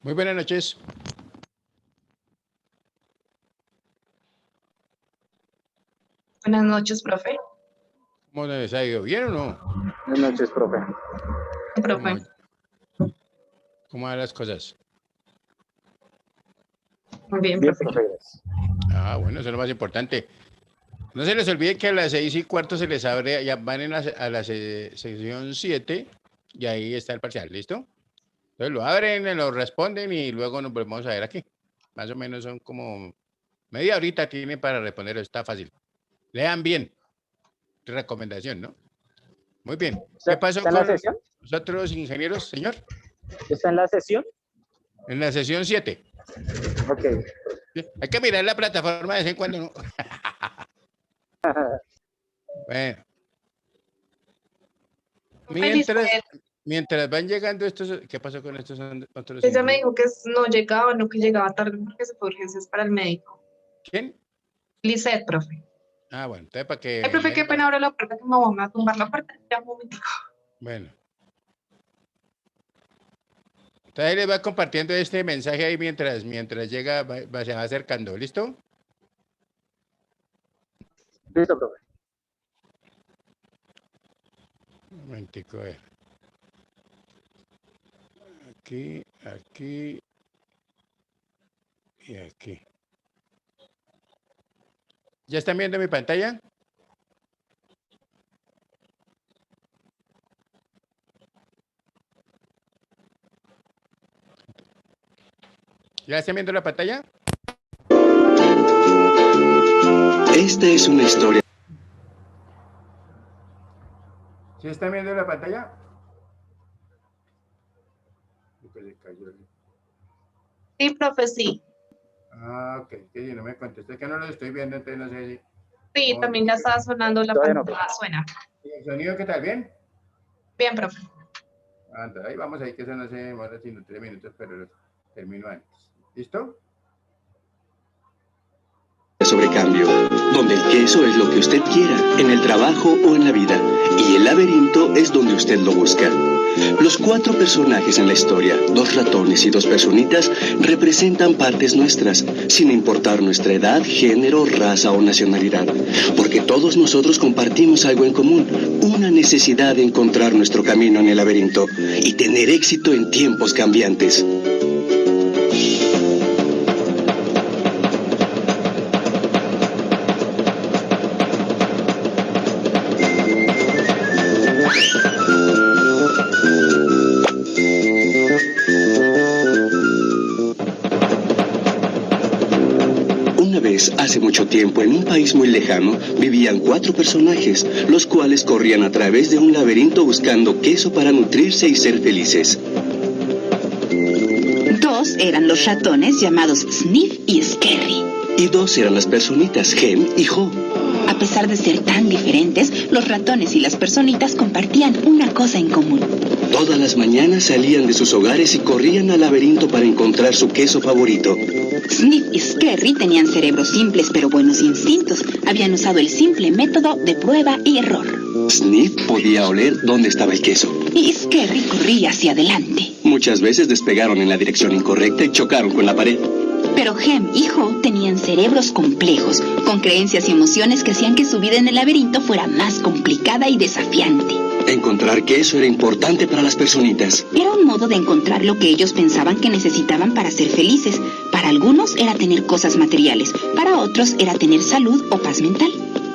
Muy buenas noches. Buenas noches, profe. ¿Cómo les ha ido? ¿Bien o no? Buenas noches, profe. Profe. ¿Cómo van las cosas? Muy bien, Bien, profe. profe, gracias. Ah, bueno, eso es lo más importante. No se les olvide que a las 6:15 se les abre, ya van a la sección 7 y ahí está el parcial, ¿listo? Entonces lo abren, lo responden y luego nos volvemos a ver aquí. Más o menos son como media horita tienen para responder, está fácil. Lean bien. Recomendación, ¿no? Muy bien. ¿Qué pasó ¿Está en la con sesión? los otros ingenieros, señor? ¿Está en la sesión? En la sesión 7. Ok. Hay que mirar la plataforma de vez en cuando, ¿no? Bueno. Mientras van llegando estos, ¿qué pasó con estos otros? Ella me dijo que no llegaba, no que llegaba tarde porque se fue urgencias para el médico. ¿Quién? Lisette, profe. Ah, bueno, entonces para que... Ay, profe, qué pena abro la puerta que me voy a tumbar la puerta. Ya un momentico. Bueno. Entonces ahí les va compartiendo este mensaje ahí mientras llega, se va acercando, ¿listo? Listo, profe. Un momentico, a ver. Aquí y aquí. ¿Ya están viendo mi pantalla? ¿Ya están viendo la pantalla? Esta es una historia. ¿Sí están viendo la pantalla? Sí, profe, sí. Ah, ok. Que yo no me contesté, es que no lo estoy viendo, entonces no sé si... Sí, Oh, también ya estaba sonando la Todavía no, pantalla. Suena. ¿Y el sonido qué tal? ¿Bien? Bien, profe. Anda, ahí vamos ahí, que eso no se demora sino 3 minutos, pero termino antes. ¿Listo? Sobre cambio, donde el queso es lo que usted quiera, en el trabajo o en la vida, y el laberinto es donde usted lo busca. Los 4 personajes en la historia, 2 ratones y 2 personitas, representan partes nuestras, sin importar nuestra edad, género, raza o nacionalidad, porque todos nosotros compartimos algo en común, una necesidad de encontrar nuestro camino en el laberinto y tener éxito en tiempos cambiantes. Hace mucho tiempo, en un país muy lejano, vivían 4 personajes, los cuales corrían a través de un laberinto buscando queso para nutrirse y ser felices. 2 eran los ratones llamados Sniff y Scary. Y 2 eran las personitas, Hem y Ho. A pesar de ser tan diferentes, los ratones y las personitas compartían una cosa en común. Todas las mañanas salían de sus hogares y corrían al laberinto para encontrar su queso favorito. Sniff y Scary tenían cerebros simples pero buenos instintos. Habían usado el simple método de prueba y error. Sniff podía oler dónde estaba el queso. Y Scary corría hacia adelante. Muchas veces despegaron en la dirección incorrecta y chocaron con la pared. Pero Hem y Ho tenían cerebros complejos, con creencias y emociones que hacían que su vida en el laberinto fuera más complicada y desafiante. Encontrar queso era importante para las personitas. Era un modo de encontrar lo que ellos pensaban que necesitaban para ser felices. Para algunos era tener cosas materiales, para otros era tener salud o paz mental.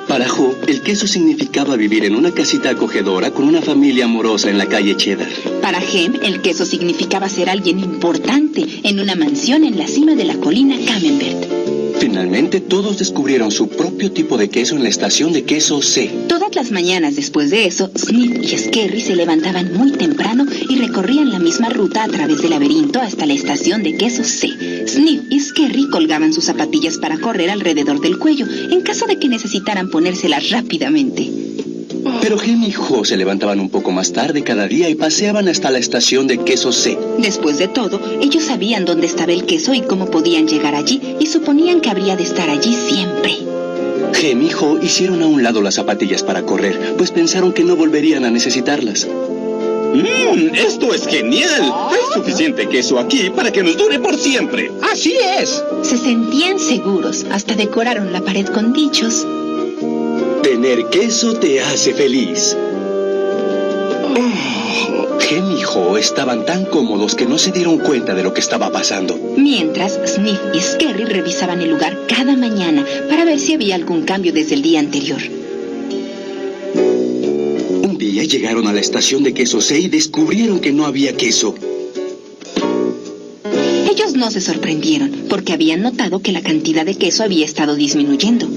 Para Ho, el queso significaba vivir en una casita acogedora con una familia amorosa en la calle Cheddar. Para Hem, el queso significaba ser alguien importante en una mansión en la cima de la colina Camembert. Finalmente, todos descubrieron su propio tipo de queso en la estación de queso C. Todas las mañanas después de eso, Sniff y Scary se levantaban muy temprano y recorrían la misma ruta a través del laberinto hasta la estación de queso C. Sniff y Scary colgaban sus zapatillas para correr alrededor del cuello, en caso de que necesitaran ponérselas rápidamente. Pero Hem y Ho se levantaban un poco más tarde cada día y paseaban hasta la estación de queso C. Después de todo, ellos sabían dónde estaba el queso y cómo podían llegar allí, y suponían que habría de estar allí siempre. Hem y Ho hicieron a un lado las zapatillas para correr, pues pensaron que no volverían a necesitarlas. Esto es genial. Hay suficiente queso aquí para que nos dure por siempre. Así es. Se sentían seguros, hasta decoraron la pared con dichos. Tener queso te hace feliz. Hem y Ho estaban tan cómodos que no se dieron cuenta de lo que estaba pasando. Mientras, Sniff y Scary revisaban el lugar cada mañana para ver si había algún cambio desde el día anterior. Un día llegaron a la estación de queso C y descubrieron que no había queso. Ellos no se sorprendieron, porque habían notado que la cantidad de queso había estado disminuyendo.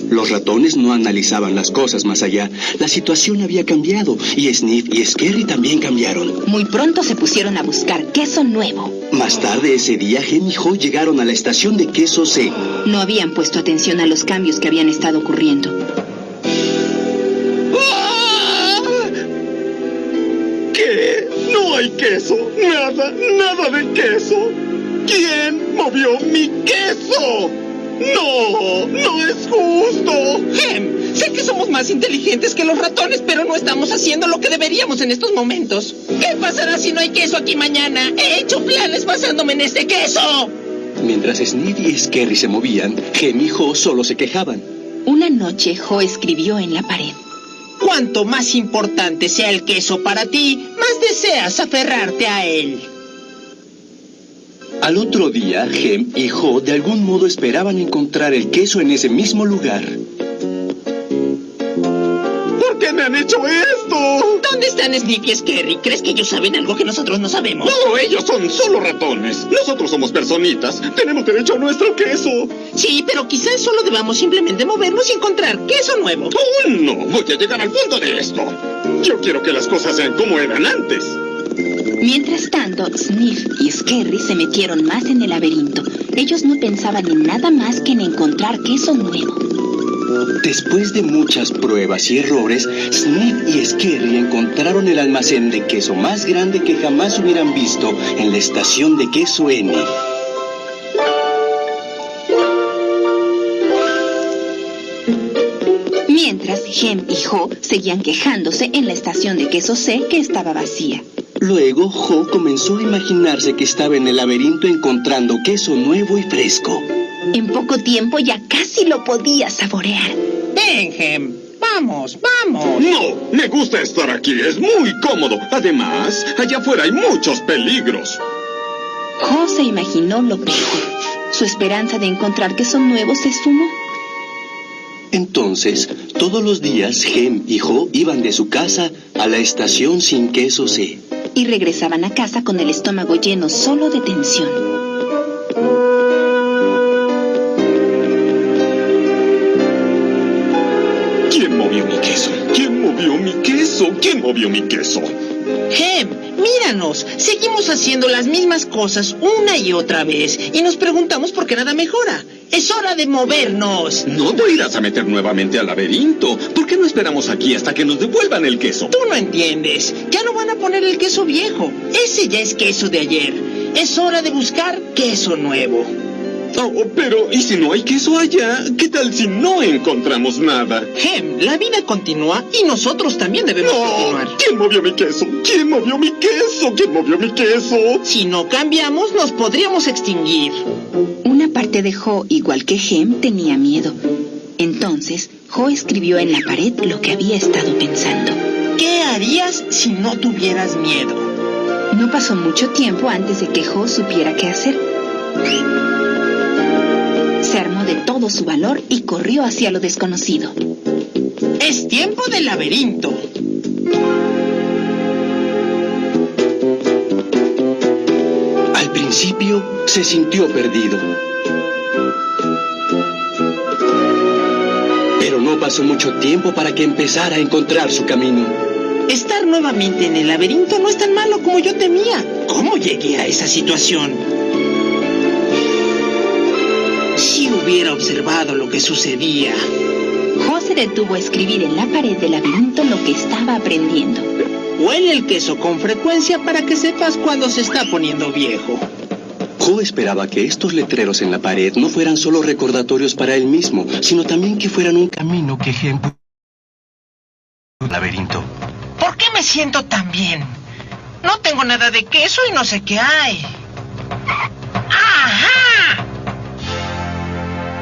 Los ratones no analizaban las cosas más allá. La situación había cambiado y Sniff y Scary también cambiaron. Muy pronto se pusieron a buscar queso nuevo. Más tarde ese día, Hem y Ho llegaron a la estación de queso C. No habían puesto atención a los cambios que habían estado ocurriendo. ¿Qué? No hay queso. Nada de queso. ¿Quién movió mi queso? No es justo. Hem, sé que somos más inteligentes que los ratones, pero no estamos haciendo lo que deberíamos en estos momentos. ¿Qué pasará si no hay queso aquí mañana? He hecho planes basándome en este queso. Mientras Sniff y Scary se movían, Hem y Ho solo se quejaban. Una noche, Ho escribió en la pared. Cuanto más importante sea el queso para ti, más deseas aferrarte a él. Al otro día, Hem y Ho de algún modo esperaban encontrar el queso en ese mismo lugar. ¿Por qué me han hecho esto? ¿Dónde están Sniff y Scary? ¿Crees que ellos saben algo que nosotros no sabemos? No, ellos son solo ratones. Nosotros somos personitas. Tenemos derecho a nuestro queso. Sí, pero quizás solo debamos simplemente movernos y encontrar queso nuevo. ¡Oh, no! Voy a llegar al punto de esto. Yo quiero que las cosas sean como eran antes. Mientras tanto, Sniff y Scary se metieron más en el laberinto. Ellos no pensaban en nada más que en encontrar queso nuevo. Después de muchas pruebas y errores, Sniff y Scary encontraron el almacén de queso más grande que jamás hubieran visto en la estación de queso N. Mientras, Hem y Ho seguían quejándose en la estación de queso C, que estaba vacía. Luego, Ho comenzó a imaginarse que estaba en el laberinto encontrando queso nuevo y fresco. En poco tiempo ya casi lo podía saborear. Ven, Hem. Vamos. No, me gusta estar aquí. Es muy cómodo. Además, allá afuera hay muchos peligros. Ho se imaginó lo peor. Su esperanza de encontrar queso nuevo se esfumó. Entonces, todos los días, Hem y Ho iban de su casa a la estación sin queso C. Y regresaban a casa con el estómago lleno solo de tensión. ¿Quién movió mi queso? ¿Quién movió mi queso? ¿Quién movió mi queso? Hem, míranos. Seguimos haciendo las mismas cosas una y otra vez. Y nos preguntamos por qué nada mejora. Es hora de movernos. No te irás a meter nuevamente al laberinto. ¿Por qué no esperamos aquí hasta que nos devuelvan el queso? Tú no entiendes. Ya no van a poner el queso viejo. Ese ya es queso de ayer. Es hora de buscar queso nuevo. Oh, pero ¿y si no hay queso allá? ¿Qué tal si no encontramos nada? Hem, la vida continúa y nosotros también debemos ¡No! continuar. ¿Quién movió mi queso? ¿Quién movió mi queso? ¿Quién movió mi queso? Si no cambiamos, nos podríamos extinguir. Una parte de Ho, igual que Hem, tenía miedo. Entonces, Ho escribió en la pared lo que había estado pensando. ¿Qué harías si no tuvieras miedo? No pasó mucho tiempo antes de que Ho supiera qué hacer. Se armó de todo su valor y corrió hacia lo desconocido. Es tiempo del laberinto. Al principio, se sintió perdido. Pero no pasó mucho tiempo para que empezara a encontrar su camino. Estar nuevamente en el laberinto no es tan malo como yo temía. ¿Cómo llegué a esa situación? Si hubiera observado lo que sucedía. Ho se detuvo a escribir en la pared del laberinto lo que estaba aprendiendo. Huele el queso con frecuencia para que sepas cuando se está poniendo viejo. Ho esperaba que estos letreros en la pared no fueran solo recordatorios para él mismo, sino también que fueran un camino que Hem... laberinto. ¿Por qué me siento tan bien? No tengo nada de queso y no sé qué hay. ¡Ajá!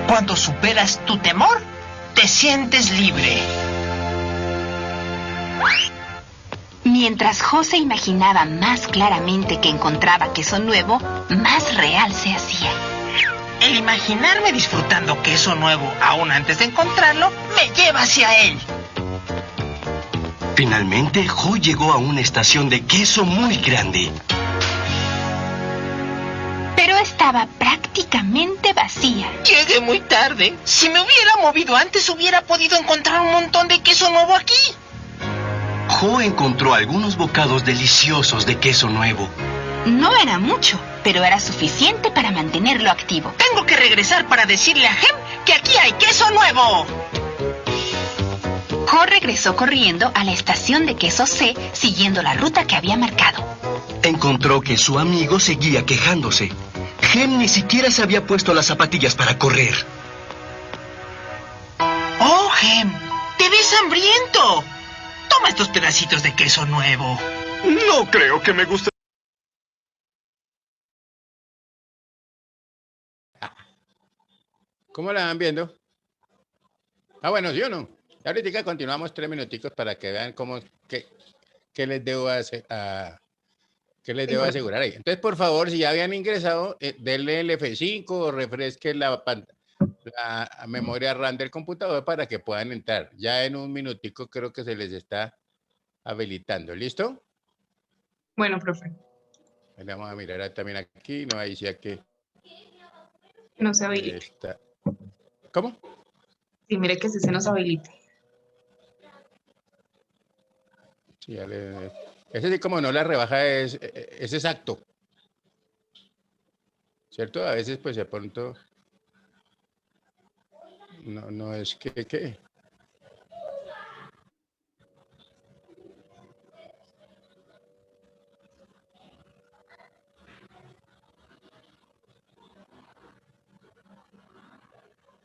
Cuando superas tu temor, te sientes libre. Mientras José imaginaba más claramente que encontraba queso nuevo, más real se hacía. El imaginarme disfrutando queso nuevo aún antes de encontrarlo me lleva hacia él. Finalmente, Jo llegó a una estación de queso muy grande. Pero estaba prácticamente vacía. Llegué muy tarde. Si me hubiera movido antes, hubiera podido encontrar un montón de queso nuevo aquí. Jo encontró algunos bocados deliciosos de queso nuevo. No era mucho, pero era suficiente para mantenerlo activo. Tengo que regresar para decirle a Gem que aquí hay queso nuevo. Jo regresó corriendo a la estación de queso C, siguiendo la ruta que había marcado. Encontró que su amigo seguía quejándose. Gem ni siquiera se había puesto las zapatillas para correr. ¡Oh, Gem! ¡Te ves hambriento! Toma estos pedacitos de queso nuevo. No creo que me guste. ¿Cómo la van viendo? Ah, bueno, ¿sí o no? Y ahorita continuamos 3 minuticos para que vean qué les debo qué les debo asegurar ahí. Entonces, por favor, si ya habían ingresado, denle el F5 o refresquen la memoria RAM del computador para que puedan entrar. Ya en un minutico creo que se les está habilitando. ¿Listo? Bueno, profe, Vamos a mirar también aquí. No, ahí sí que no se habilite. está. ¿Cómo? Sí, mire que sí se nos habilite. Sí, ese sí, como no, la rebaja es exacto. ¿Cierto? A veces, pues, de pronto, no es que.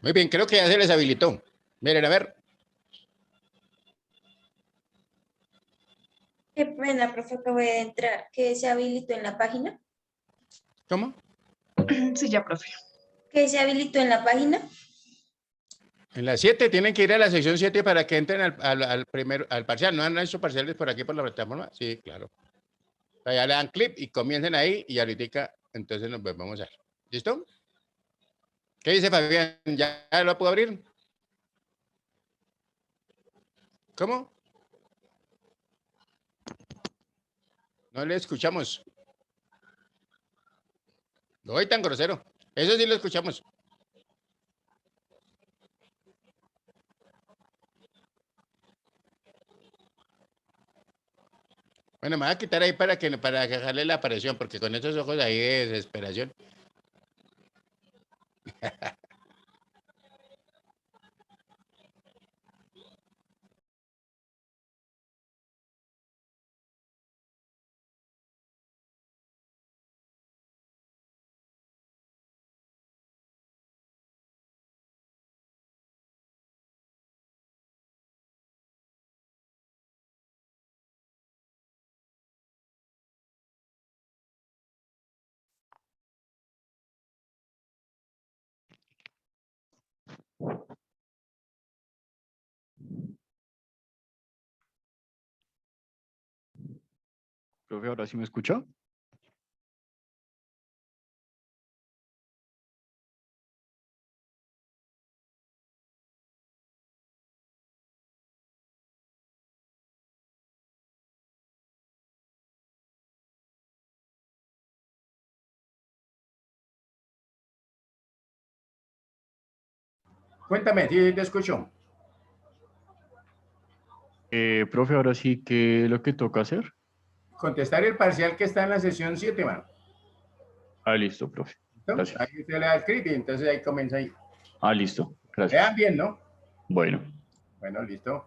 Muy bien, creo que ya se les habilitó. Miren, a ver. Qué pena, profe, acabo de entrar. ¿Que se habilitó en la página? ¿Cómo? Sí, ya, profe. ¿Que se habilitó en la página? En las 7 tienen que ir a la sección 7 para que entren al parcial. ¿No han hecho parciales por aquí por la plataforma? Sí, claro. O sea, ya le dan clip y comiencen ahí y ahorita entonces nos vamos a ver. ¿Listo? ¿Qué dice Fabián? ¿Ya lo puedo abrir? ¿Cómo? No le escuchamos. No voy tan grosero. Eso sí lo escuchamos. Bueno, me voy a quitar ahí para dejarle la aparición, porque con esos ojos ahí de desesperación. Profe, ¿ahora sí me escucha? Cuéntame, sí, te escucho. Profe, ahora sí, ¿qué es lo que toca hacer? Contestar el parcial que está en la sesión 7, man. Ah, listo, profe. ¿Listo? Gracias. Ahí usted le da script y entonces ahí comienza ahí. Ah, listo. Gracias. Vean bien, ¿no? Bueno. Bueno, listo.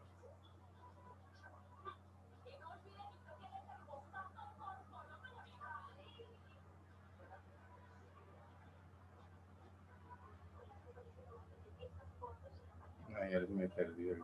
Ay, ya se me perdió.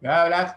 ¿Ya hablas?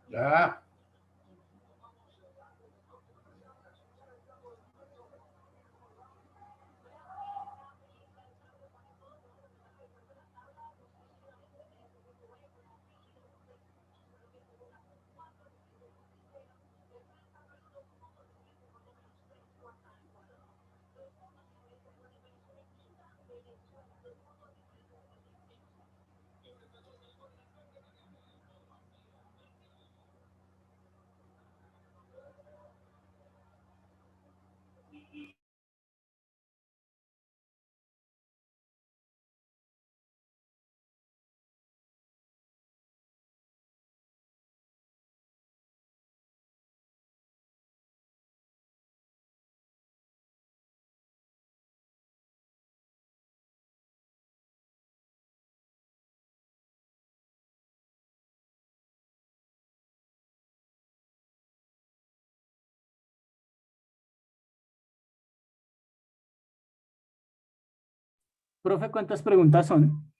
Ya. Profe, ¿cuántas preguntas son?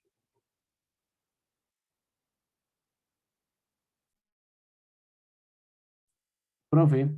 Profe.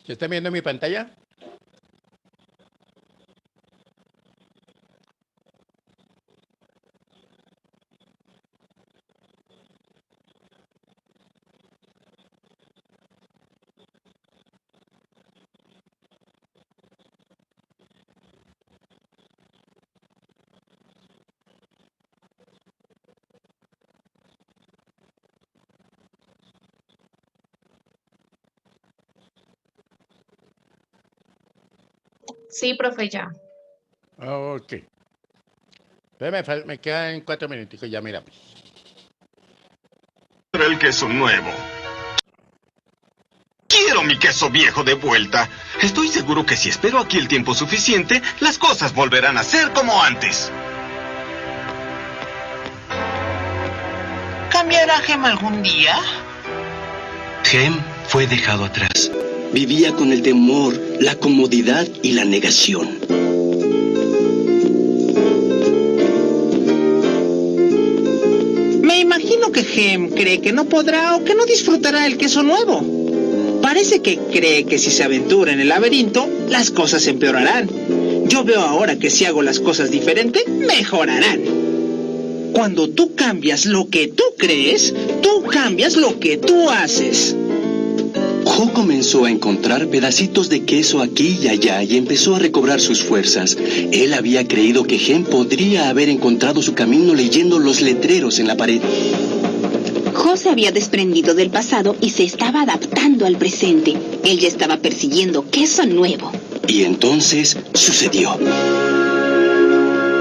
¿Ya están viendo mi pantalla? Sí, profe, ya. Ok. Entonces me quedan 4 minuticos, ya miramos. El queso nuevo. Quiero mi queso viejo de vuelta. Estoy seguro que si espero aquí el tiempo suficiente, las cosas volverán a ser como antes. ¿Cambiará Gem algún día? Gem fue dejado atrás. Vivía con el temor, la comodidad y la negación. Me imagino que Gem cree que no podrá o que no disfrutará el queso nuevo. Parece que cree que si se aventura en el laberinto, las cosas empeorarán. Yo veo ahora que si hago las cosas diferente, mejorarán. Cuando tú cambias lo que tú crees, tú cambias lo que tú haces. Jo comenzó a encontrar pedacitos de queso aquí y allá y empezó a recobrar sus fuerzas. Él había creído que Gem podría haber encontrado su camino leyendo los letreros en la pared. Jo se había desprendido del pasado y se estaba adaptando al presente. Él ya estaba persiguiendo queso nuevo. Y entonces sucedió.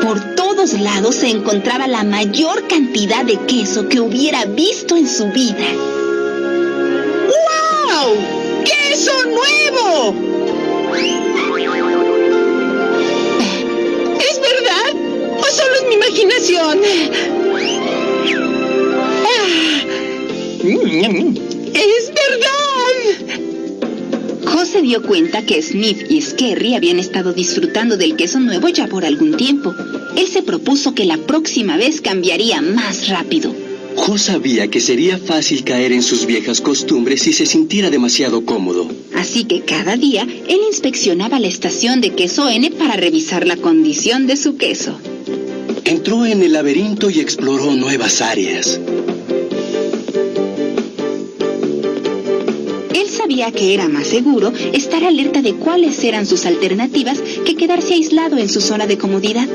Por todos lados se encontraba la mayor cantidad de queso que hubiera visto en su vida. ¡Wow! ¡Queso nuevo! ¿Es verdad? ¿O solo es mi imaginación? ¡Es verdad! Jo se dio cuenta que Sniff y Scary habían estado disfrutando del queso nuevo ya por algún tiempo. Él se propuso que la próxima vez cambiaría más rápido. Jo sabía que sería fácil caer en sus viejas costumbres si se sintiera demasiado cómodo. Así que cada día él inspeccionaba la estación de queso N para revisar la condición de su queso. Entró en el laberinto y exploró nuevas áreas. Él sabía que era más seguro estar alerta de cuáles eran sus alternativas que quedarse aislado en su zona de comodidad.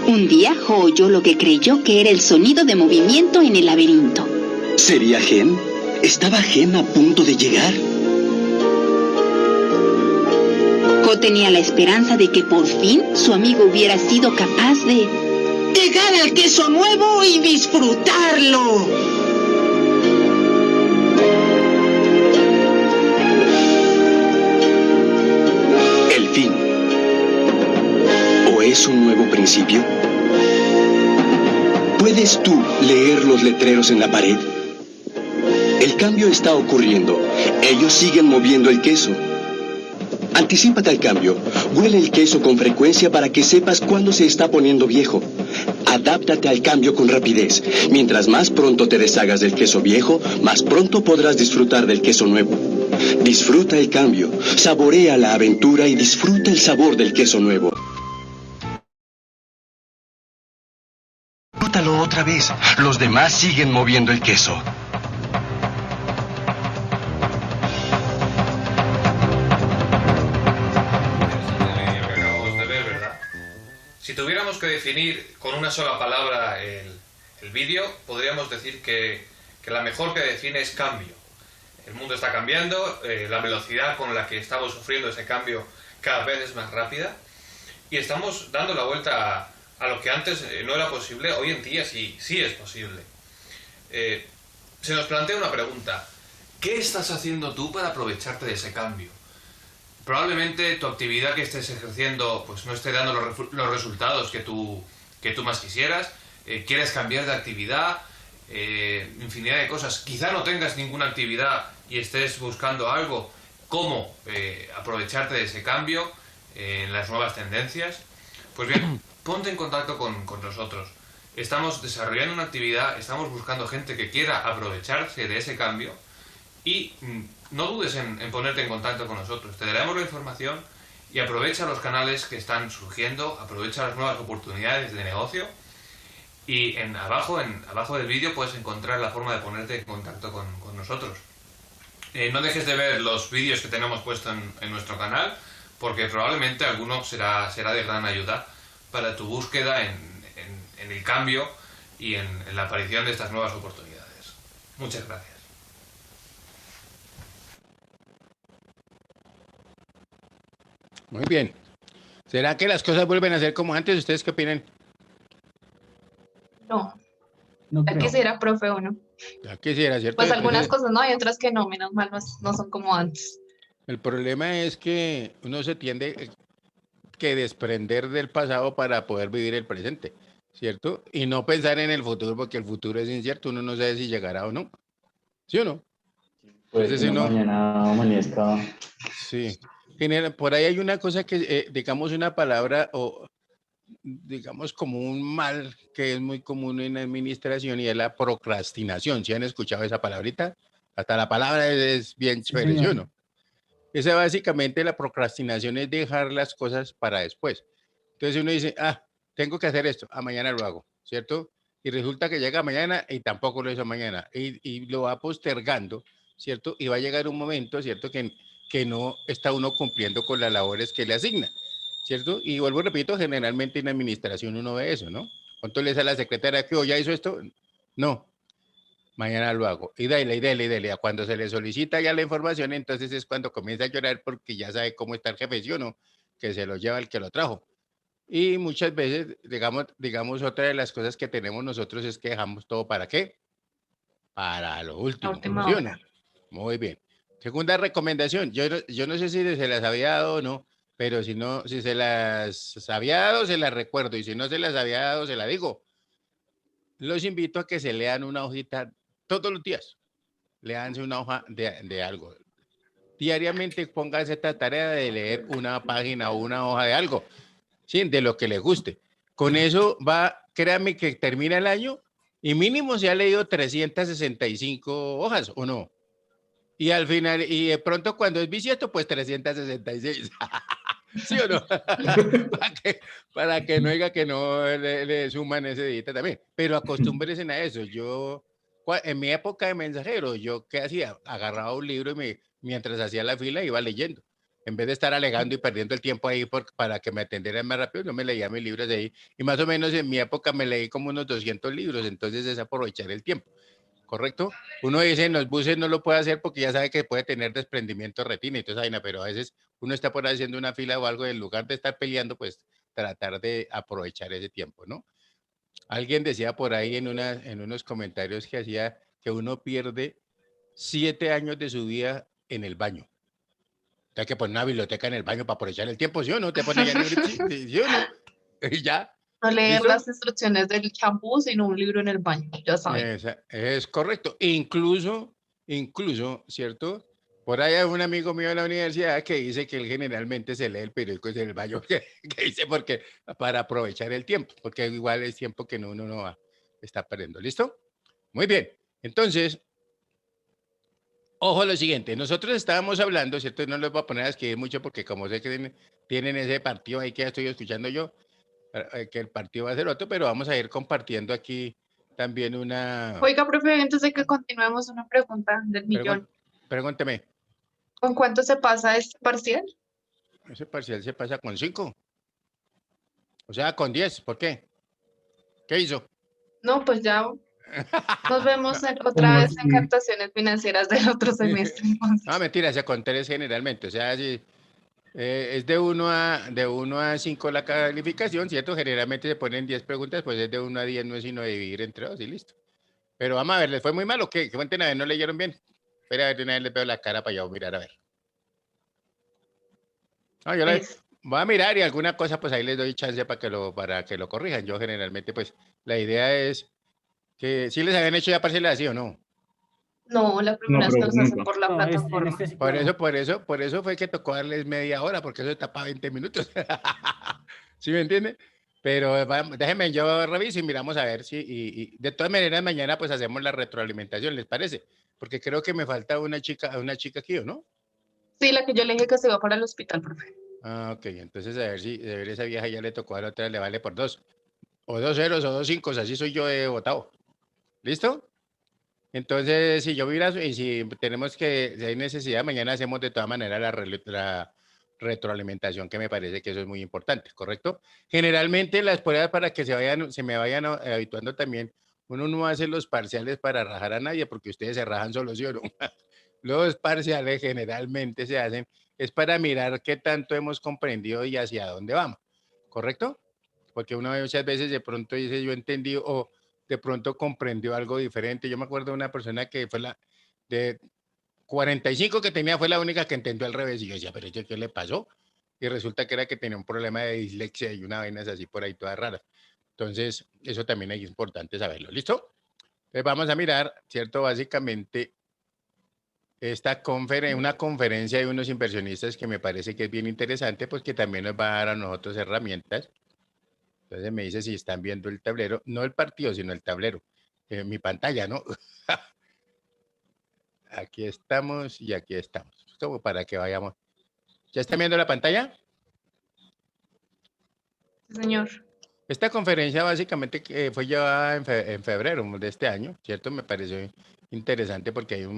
Un día, Jo oyó lo que creyó que era el sonido de movimiento en el laberinto. ¿Sería Gem? ¿Estaba Gem a punto de llegar? Jo tenía la esperanza de que por fin su amigo hubiera sido capaz de llegar al queso nuevo y disfrutarlo. El fin. ¿O es un nuevo principio? ¿Puedes tú leer los letreros en la pared? El cambio está ocurriendo. Ellos siguen moviendo el queso. Anticípate al cambio. Huele el queso con frecuencia para que sepas cuándo se está poniendo viejo. Adáptate al cambio con rapidez. Mientras más pronto te deshagas del queso viejo, más pronto podrás disfrutar del queso nuevo. Disfruta el cambio, saborea la aventura y disfruta el sabor del queso nuevo. Disfrútalo otra vez. Los demás siguen moviendo el queso. Si tuviéramos que definir con una sola palabra el vídeo, podríamos decir que la mejor que define es cambio. El mundo está cambiando, la velocidad con la que estamos sufriendo ese cambio cada vez es más rápida y estamos dando la vuelta a lo que antes no era posible, hoy en día sí es posible. Se nos plantea una pregunta: ¿qué estás haciendo tú para aprovecharte de ese cambio? Probablemente tu actividad que estés ejerciendo pues no esté dando los resultados que tú más quisieras, quieres cambiar de actividad, infinidad de cosas. Quizá no tengas ninguna actividad y estés buscando algo, cómo aprovecharte de ese cambio en las nuevas tendencias. Pues bien, ponte en contacto con nosotros. Estamos desarrollando una actividad, estamos buscando gente que quiera aprovecharse de ese cambio Y no dudes en ponerte en contacto con nosotros. Te daremos la información y aprovecha los canales que están surgiendo, aprovecha las nuevas oportunidades de negocio. Y abajo del vídeo puedes encontrar la forma de ponerte en contacto con nosotros. No dejes de ver los vídeos que tenemos puestos en nuestro canal, porque probablemente alguno será de gran ayuda para tu búsqueda en el cambio y en la aparición de estas nuevas oportunidades. Muchas gracias. Muy bien. ¿Será que las cosas vuelven a ser como antes? ¿Ustedes qué opinan? No, No ya creo. quisiera, profe, uno. Ya quisiera, ¿cierto? Pues algunas Entonces, cosas no, hay otras que no, menos mal no son como antes. el problema es que uno se tiende que desprender del pasado para poder vivir el presente, ¿cierto? Y no pensar en el futuro, porque el futuro es incierto, uno no sabe si llegará o no. ¿Sí o no? Pues Entonces, si no, no, mañana amanezca. sí. Por ahí hay una cosa que, digamos, una palabra o, digamos, como un mal que es muy común en la administración y es la procrastinación. ¿Sí han escuchado esa palabrita? Hasta la palabra es bien Sí, chévere, ¿sí o señor. no? Esa básicamente la procrastinación es dejar las cosas para después. Entonces uno dice, tengo que hacer esto, mañana lo hago, ¿cierto? Y resulta que llega mañana y tampoco lo hizo mañana y lo va postergando, ¿cierto? Y va a llegar un momento, ¿cierto? Que no está uno cumpliendo con las labores que le asigna, ¿cierto? Y vuelvo, repito, generalmente en administración uno ve eso, ¿no? ¿Cuánto le dice a la secretaria que ya hizo esto? No, mañana lo hago. Y dale, y dale, y dale. Cuando se le solicita ya la información, entonces es cuando comienza a llorar porque ya sabe cómo está el jefe, ¿sí o no? Que se lo lleva el que lo trajo. Y muchas veces, digamos, otra de las cosas que tenemos nosotros es que dejamos todo ¿para qué? Para lo La último, última ¿sí o hora. no? Muy bien. Segunda recomendación, yo no sé si se las había dado o no, pero si no, si se las había dado, se las recuerdo, y si no se las había dado, se la digo. Los invito a que se lean una hojita todos los días. Leanse una hoja de algo. Diariamente póngase esta tarea de leer una página o una hoja de algo, ¿sí? De lo que le guste. Con eso créame que termina el año y mínimo se ha leído 365 hojas, ¿o no? Y al final, y de pronto cuando es bisiesto, pues 366. ¿Sí o no? para que no diga que no le suman ese día también. Pero acostúmbrense a eso. En mi época de mensajero, ¿yo qué hacía? Agarraba un libro y mientras hacía la fila iba leyendo. En vez de estar alegando y perdiendo el tiempo ahí para que me atendieran más rápido, yo me leía mis libros de ahí. Y más o menos en mi época me leí como unos 200 libros, entonces es aprovechar el tiempo. ¿Correcto? Uno dice en los buses no lo puede hacer porque ya sabe que puede tener desprendimiento de retina y toda esa vaina, pero a veces uno está por ahí haciendo una fila o algo, en lugar de estar peleando, pues tratar de aprovechar ese tiempo, ¿no? Alguien decía por ahí en unos comentarios que hacía que uno pierde 7 años de su vida en el baño. Hay que poner una biblioteca en el baño para aprovechar el tiempo, ¿sí o no? Te pone ya libre, ¿sí o no? Y ya. No leer ¿Listo? las instrucciones del champú, sino un libro en el baño, ya saben. Es correcto. Incluso, ¿cierto? Por ahí hay un amigo mío de la universidad que dice que él generalmente se lee el periódico en el baño, que dice porque para aprovechar el tiempo, porque igual es tiempo que uno no va, está perdiendo. ¿Listo? Muy bien. Entonces, ojo a lo siguiente. Nosotros estábamos hablando, ¿cierto? No les voy a poner a escribir mucho porque como sé que tienen ese partido ahí que estoy escuchando yo, que el partido va a ser otro, pero vamos a ir compartiendo aquí también una... Oiga, profe, antes de que continuemos, una pregunta del millón. Pregúnteme. ¿Con cuánto se pasa este parcial? Ese parcial se pasa con 5. O sea, con 10. ¿Por qué? ¿Qué hizo? No, pues ya nos vemos otra vez en captaciones financieras del otro semestre. Entonces. No, mentira, se con 3 generalmente. O sea, si, es de 1 a 5 la calificación, ¿cierto? Generalmente se ponen 10 preguntas, pues es de 1 a 10, no es sino dividir entre 2 y listo. Pero vamos a ver, ¿les fue muy mal o qué? Cuenten a ver, ¿no leyeron bien? Espera, a ver, de una vez les veo la cara para yo mirar a ver. No, yo voy a mirar y alguna cosa, pues ahí les doy chance para que lo corrijan. Yo generalmente, pues, la idea es que si les habían hecho ya parciales así o no. No, la primera vez que los hacen por la No, plataforma. Por eso fue que tocó darles media hora, porque eso tapa 20 minutos. ¿Sí me entiende? Pero déjenme, yo reviso y miramos a ver si, y de todas maneras mañana pues hacemos la retroalimentación, ¿les parece? Porque creo que me falta una chica aquí, ¿o no? Sí, la que yo le dije que se iba para el hospital, profe. Ah, ok, entonces a ver esa vieja ya le tocó, a la otra le vale por 2. O 2 ceros o 2 5, así soy yo de votado. ¿Listo? Entonces, si yo hubiera, y si tenemos que, si hay necesidad, mañana hacemos de todas maneras la retroalimentación, que me parece que eso es muy importante, ¿correcto? Generalmente las pruebas para que se me vayan habituando también, uno no hace los parciales para rajar a nadie, porque ustedes se rajan solos, ¿sí o no? Los parciales generalmente se hacen, es para mirar qué tanto hemos comprendido y hacia dónde vamos, ¿correcto? Porque uno muchas veces de pronto dice yo entendí o de pronto comprendió algo diferente. Yo me acuerdo de una persona que fue la de 45 que tenía, fue la única que entendió al revés. Y yo decía, pero ¿qué le pasó? Y resulta que era que tenía un problema de dislexia y una vaina así por ahí todas raras. Entonces, eso también es importante saberlo. ¿Listo? Entonces vamos a mirar, ¿cierto? Básicamente, una conferencia de unos inversionistas que me parece que es bien interesante, pues que también nos va a dar a nosotros herramientas. Entonces me dice si están viendo el tablero, no el partido, sino el tablero. Mi pantalla, ¿no? Aquí estamos y aquí estamos. Como para que vayamos. ¿Ya están viendo la pantalla? Sí, señor. Esta conferencia básicamente fue llevada en febrero de este año, ¿cierto? Me pareció interesante porque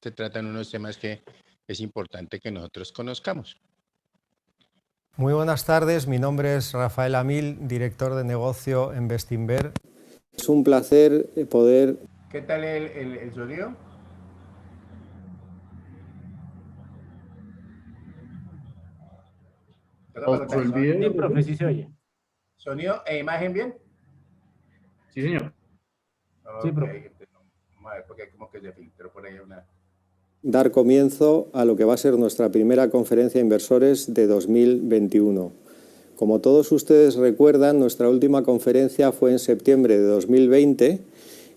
se tratan unos temas que es importante que nosotros conozcamos. Muy buenas tardes, mi nombre es Rafael Amil, director de negocio en Bestinver. Es un placer poder... ¿Qué tal el sonido? Sí, profe, sí se oye. ¿Sonido e imagen bien? Sí, señor. Sí, profe. Vamos a ver, porque como que se filtró por ahí una... dar comienzo a lo que va a ser nuestra primera conferencia de inversores de 2021. Como todos ustedes recuerdan, nuestra última conferencia fue en septiembre de 2020.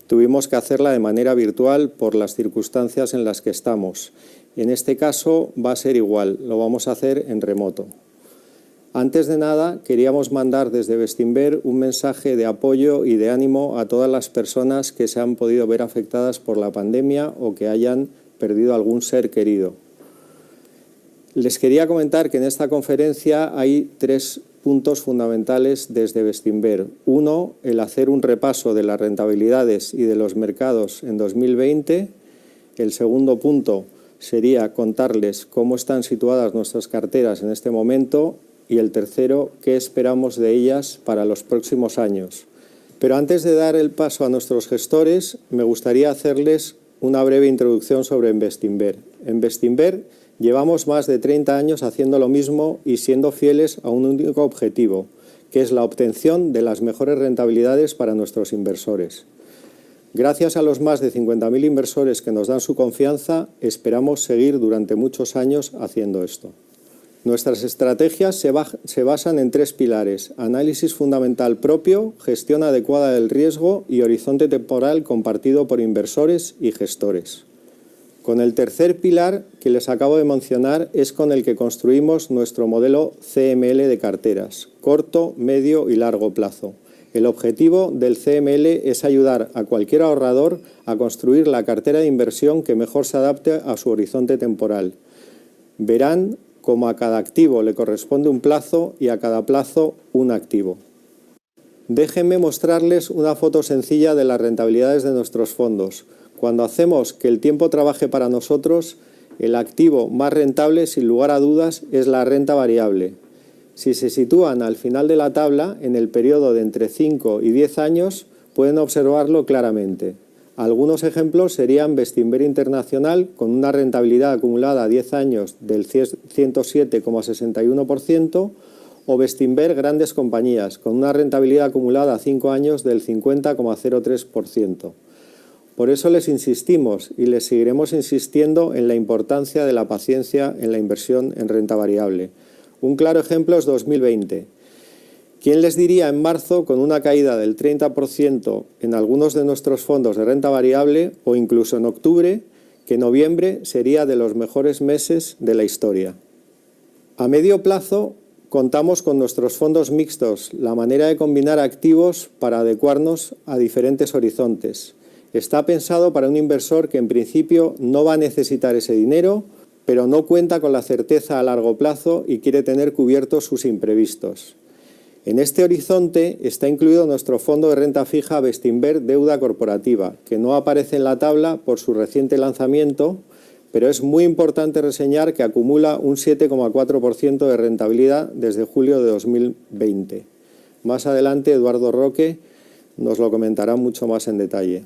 Tuvimos que hacerla de manera virtual por las circunstancias en las que estamos. En este caso va a ser igual, lo vamos a hacer en remoto. Antes de nada, queríamos mandar desde Bestinver un mensaje de apoyo y de ánimo a todas las personas que se han podido ver afectadas por la pandemia o que hayan perdido algún ser querido. Les quería comentar que en esta conferencia hay 3 puntos fundamentales desde Bestinver. Uno, el hacer un repaso de las rentabilidades y de los mercados en 2020. El segundo punto sería contarles cómo están situadas nuestras carteras en este momento. Y el tercero, qué esperamos de ellas para los próximos años. Pero antes de dar el paso a nuestros gestores, me gustaría hacerles una breve introducción sobre Bestinver. En Bestinver llevamos más de 30 años haciendo lo mismo y siendo fieles a un único objetivo, que es la obtención de las mejores rentabilidades para nuestros inversores. Gracias a los más de 50.000 inversores que nos dan su confianza, esperamos seguir durante muchos años haciendo esto. Nuestras estrategias se basan en 3 pilares: análisis fundamental propio, gestión adecuada del riesgo y horizonte temporal compartido por inversores y gestores. Con el tercer pilar que les acabo de mencionar es con el que construimos nuestro modelo CML de carteras, corto, medio y largo plazo. El objetivo del CML es ayudar a cualquier ahorrador a construir la cartera de inversión que mejor se adapte a su horizonte temporal. Verán como a cada activo le corresponde un plazo y a cada plazo un activo. Déjenme mostrarles una foto sencilla de las rentabilidades de nuestros fondos. Cuando hacemos que el tiempo trabaje para nosotros, el activo más rentable, sin lugar a dudas, es la renta variable. Si se sitúan al final de la tabla, en el periodo de entre 5 y 10 años, pueden observarlo claramente. Algunos ejemplos serían Bestinver Internacional, con una rentabilidad acumulada a 10 años del 107,61%, o Bestinver Grandes Compañías, con una rentabilidad acumulada a 5 años del 50,03%. Por eso les insistimos y les seguiremos insistiendo en la importancia de la paciencia en la inversión en renta variable. Un claro ejemplo es 2020. ¿Quién les diría en marzo, con una caída del 30% en algunos de nuestros fondos de renta variable, o incluso en octubre, que noviembre sería de los mejores meses de la historia? A medio plazo contamos con nuestros fondos mixtos, la manera de combinar activos para adecuarnos a diferentes horizontes. Está pensado para un inversor que en principio no va a necesitar ese dinero, pero no cuenta con la certeza a largo plazo y quiere tener cubiertos sus imprevistos. En este horizonte está incluido nuestro fondo de renta fija Bestinver Deuda Corporativa, que no aparece en la tabla por su reciente lanzamiento, pero es muy importante reseñar que acumula un 7,4% de rentabilidad desde julio de 2020. Más adelante Eduardo Roque nos lo comentará mucho más en detalle.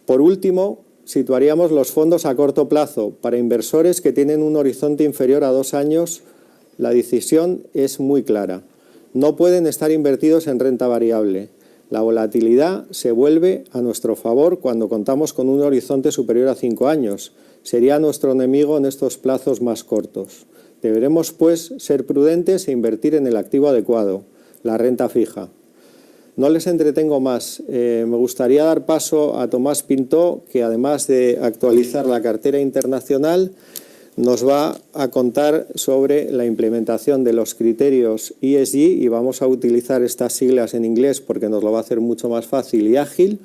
Por último, situaríamos los fondos a corto plazo. Para inversores que tienen un horizonte inferior a 2 años, la decisión es muy clara. No pueden estar invertidos en renta variable. La volatilidad se vuelve a nuestro favor cuando contamos con un horizonte superior a 5 años. Sería nuestro enemigo en estos plazos más cortos. Deberemos, pues, ser prudentes e invertir en el activo adecuado, la renta fija. No les entretengo más. Me gustaría dar paso a Tomás Pintó, que además de actualizar la cartera internacional, nos va a contar sobre la implementación de los criterios ESG, y vamos a utilizar estas siglas en inglés porque nos lo va a hacer mucho más fácil y ágil,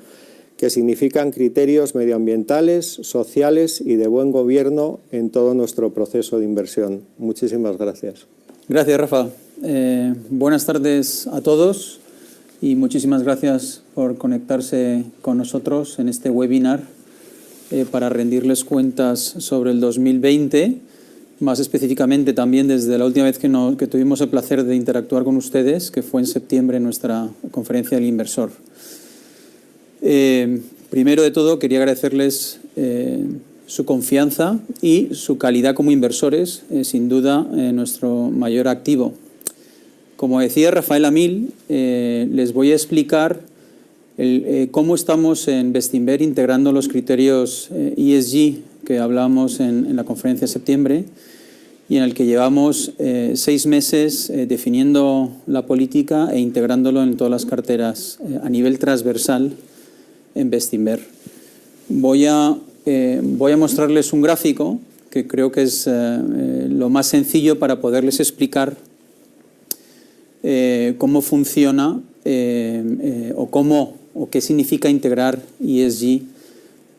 que significan criterios medioambientales, sociales y de buen gobierno en todo nuestro proceso de inversión. Muchísimas gracias. Gracias, Rafa. Buenas tardes a todos y muchísimas gracias por conectarse con nosotros en este webinar para rendirles cuentas sobre el 2020, más específicamente también desde la última vez que tuvimos el placer de interactuar con ustedes, que fue en septiembre en nuestra conferencia del inversor. Primero de todo, quería agradecerles su confianza y su calidad como inversores, sin duda nuestro mayor activo. Como decía Rafael Amil, les voy a explicar cómo estamos en Bestinver integrando los criterios ESG que hablamos en la conferencia de septiembre y en el que llevamos 6 meses definiendo la política e integrándolo en todas las carteras a nivel transversal en Bestinver. Voy a mostrarles un gráfico que creo que es lo más sencillo para poderles explicar cómo funciona o qué significa integrar ESG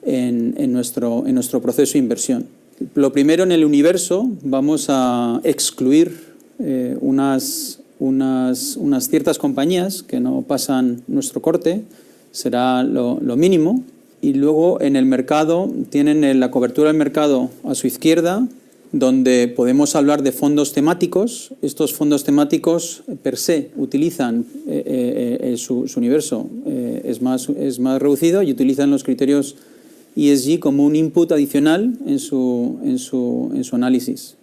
en nuestro proceso de inversión. Lo primero, en el universo vamos a excluir unas ciertas compañías que no pasan nuestro corte, será lo mínimo. Y luego en el mercado tienen la cobertura del mercado a su izquierda, donde podemos hablar de fondos temáticos. Estos fondos temáticos per se utilizan su universo es más reducido y utilizan los criterios ESG como un input adicional en su análisis.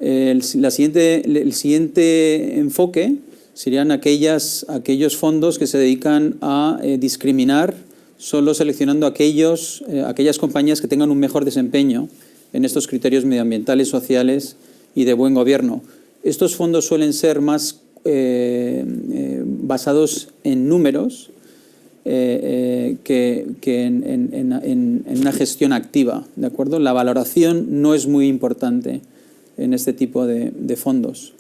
El siguiente enfoque serían aquellos fondos que se dedican a discriminar, solo seleccionando aquellas compañías que tengan un mejor desempeño en estos criterios medioambientales, sociales y de buen gobierno. Estos fondos suelen ser más basados en números que en una gestión activa, ¿de acuerdo? La valoración no es muy importante en este tipo de fondos.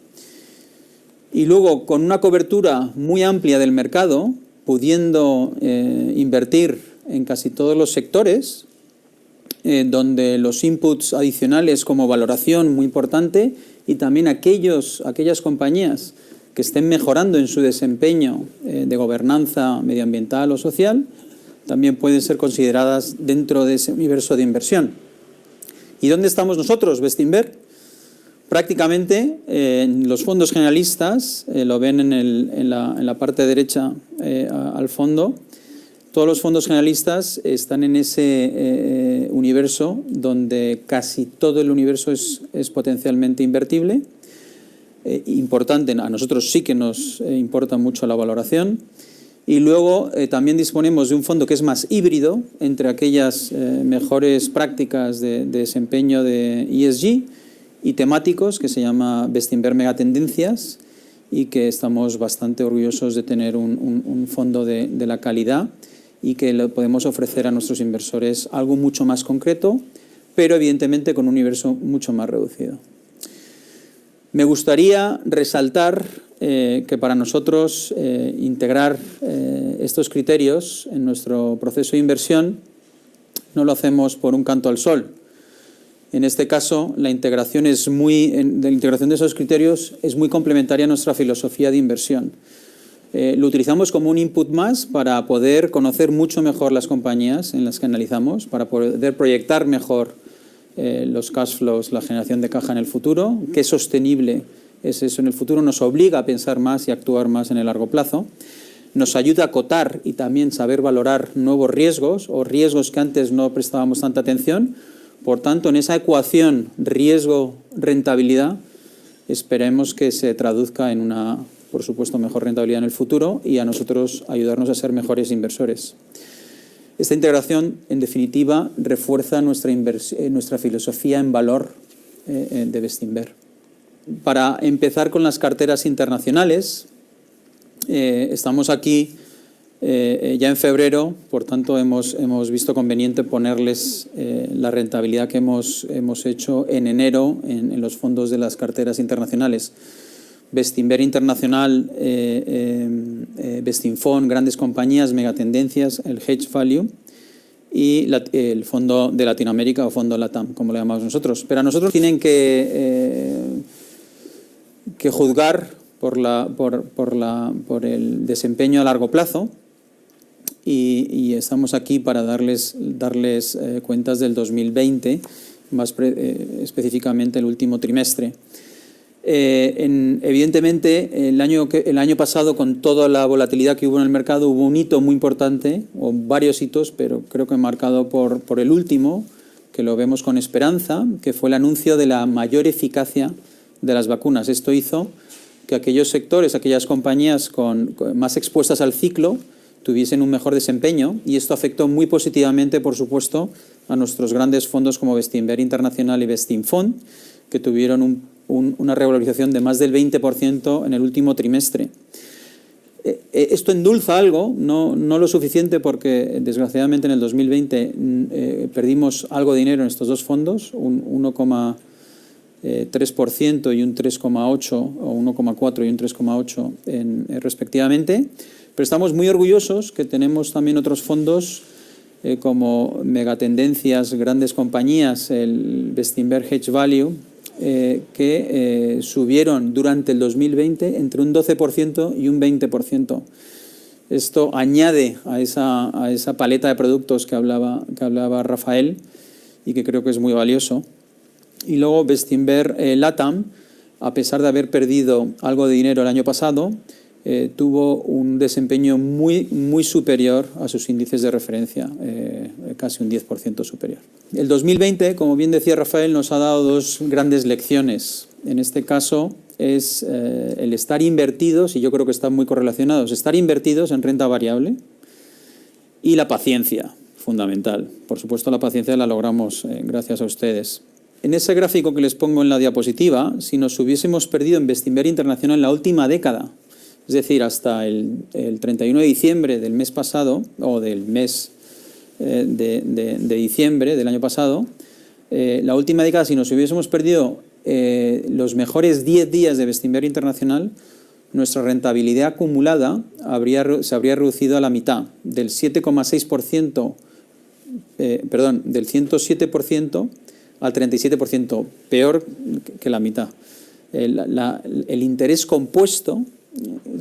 Y luego, con una cobertura muy amplia del mercado, pudiendo invertir en casi todos los sectores, donde los inputs adicionales como valoración muy importante y también aquellas compañías que estén mejorando en su desempeño de gobernanza medioambiental o social, también pueden ser consideradas dentro de ese universo de inversión. ¿Y dónde estamos nosotros, Bestinver? Prácticamente en los fondos generalistas, lo ven en la parte derecha al fondo. Todos los fondos generalistas están en ese universo donde casi todo el universo es potencialmente invertible. Importante, a nosotros sí que nos importa mucho la valoración. Y luego también disponemos de un fondo que es más híbrido entre aquellas mejores prácticas de desempeño de ESG y temáticos, que se llama Bestinver Megatendencias, y que estamos bastante orgullosos de tener un fondo de la calidad y que le podemos ofrecer a nuestros inversores algo mucho más concreto, pero evidentemente con un universo mucho más reducido. Me gustaría resaltar que para nosotros integrar estos criterios en nuestro proceso de inversión no lo hacemos por un canto al sol. En este caso, la integración de esos criterios es muy complementaria a nuestra filosofía de inversión. Lo utilizamos como un input más para poder conocer mucho mejor las compañías en las que analizamos, para poder proyectar mejor los cash flows, la generación de caja en el futuro, qué sostenible es eso en el futuro, nos obliga a pensar más y actuar más en el largo plazo, nos ayuda a acotar y también saber valorar nuevos riesgos o riesgos que antes no prestábamos tanta atención. Por tanto, en esa ecuación riesgo-rentabilidad esperemos que se traduzca en una, por supuesto, mejor rentabilidad en el futuro y a nosotros ayudarnos a ser mejores inversores. Esta integración, en definitiva, refuerza nuestra filosofía en valor de Bestinver. Para empezar con las carteras internacionales, estamos aquí ya en febrero, por tanto hemos visto conveniente ponerles la rentabilidad que hemos hecho en enero en los fondos de las carteras internacionales. Bestinver Internacional, Bestinfond, grandes compañías, megatendencias, el Hedge Value y el fondo de Latinoamérica o fondo LATAM, como le llamamos nosotros. Pero a nosotros tienen que juzgar por el desempeño a largo plazo y estamos aquí para darles cuentas del 2020, más específicamente el último trimestre. Evidentemente, el año pasado, con toda la volatilidad que hubo en el mercado, hubo un hito muy importante, o varios hitos, pero creo que marcado por el último, que lo vemos con esperanza, que fue el anuncio de la mayor eficacia de las vacunas. Esto hizo que aquellos sectores, aquellas compañías más expuestas al ciclo, tuviesen un mejor desempeño, y esto afectó muy positivamente, por supuesto, a nuestros grandes fondos como Bestinver Internacional y Bestinfond, que tuvieron una revalorización de más del 20% en el último trimestre. Esto endulza algo, no lo suficiente, porque desgraciadamente en el 2020 perdimos algo de dinero en estos dos fondos, un 1,3% y un 3,8%, o 1,4% y un 3,8% respectivamente. Pero estamos muy orgullosos que tenemos también otros fondos como megatendencias, grandes compañías, el Bestinver Hedge Value, que subieron durante el 2020 entre un 12% y un 20%. Esto añade a esa paleta de productos que hablaba Rafael y que creo que es muy valioso. Y luego Bestinver LATAM, a pesar de haber perdido algo de dinero el año pasado, tuvo un desempeño muy superior a sus índices de referencia, casi un 10% superior. El 2020, como bien decía Rafael, nos ha dado dos grandes lecciones. En este caso es el estar invertidos, y yo creo que están muy correlacionados, estar invertidos en renta variable y la paciencia, fundamental. Por supuesto, la paciencia la logramos gracias a ustedes. En ese gráfico que les pongo en la diapositiva, si nos hubiésemos perdido en Bestinver Internacional en la última década, es decir, hasta el 31 de diciembre del mes pasado, o del mes de diciembre del año pasado, la última década, si nos hubiésemos perdido los mejores 10 días de Bestinver Internacional, nuestra rentabilidad acumulada se habría reducido a la mitad, del 7,6%, del 107% al 37%, peor que la mitad. El interés compuesto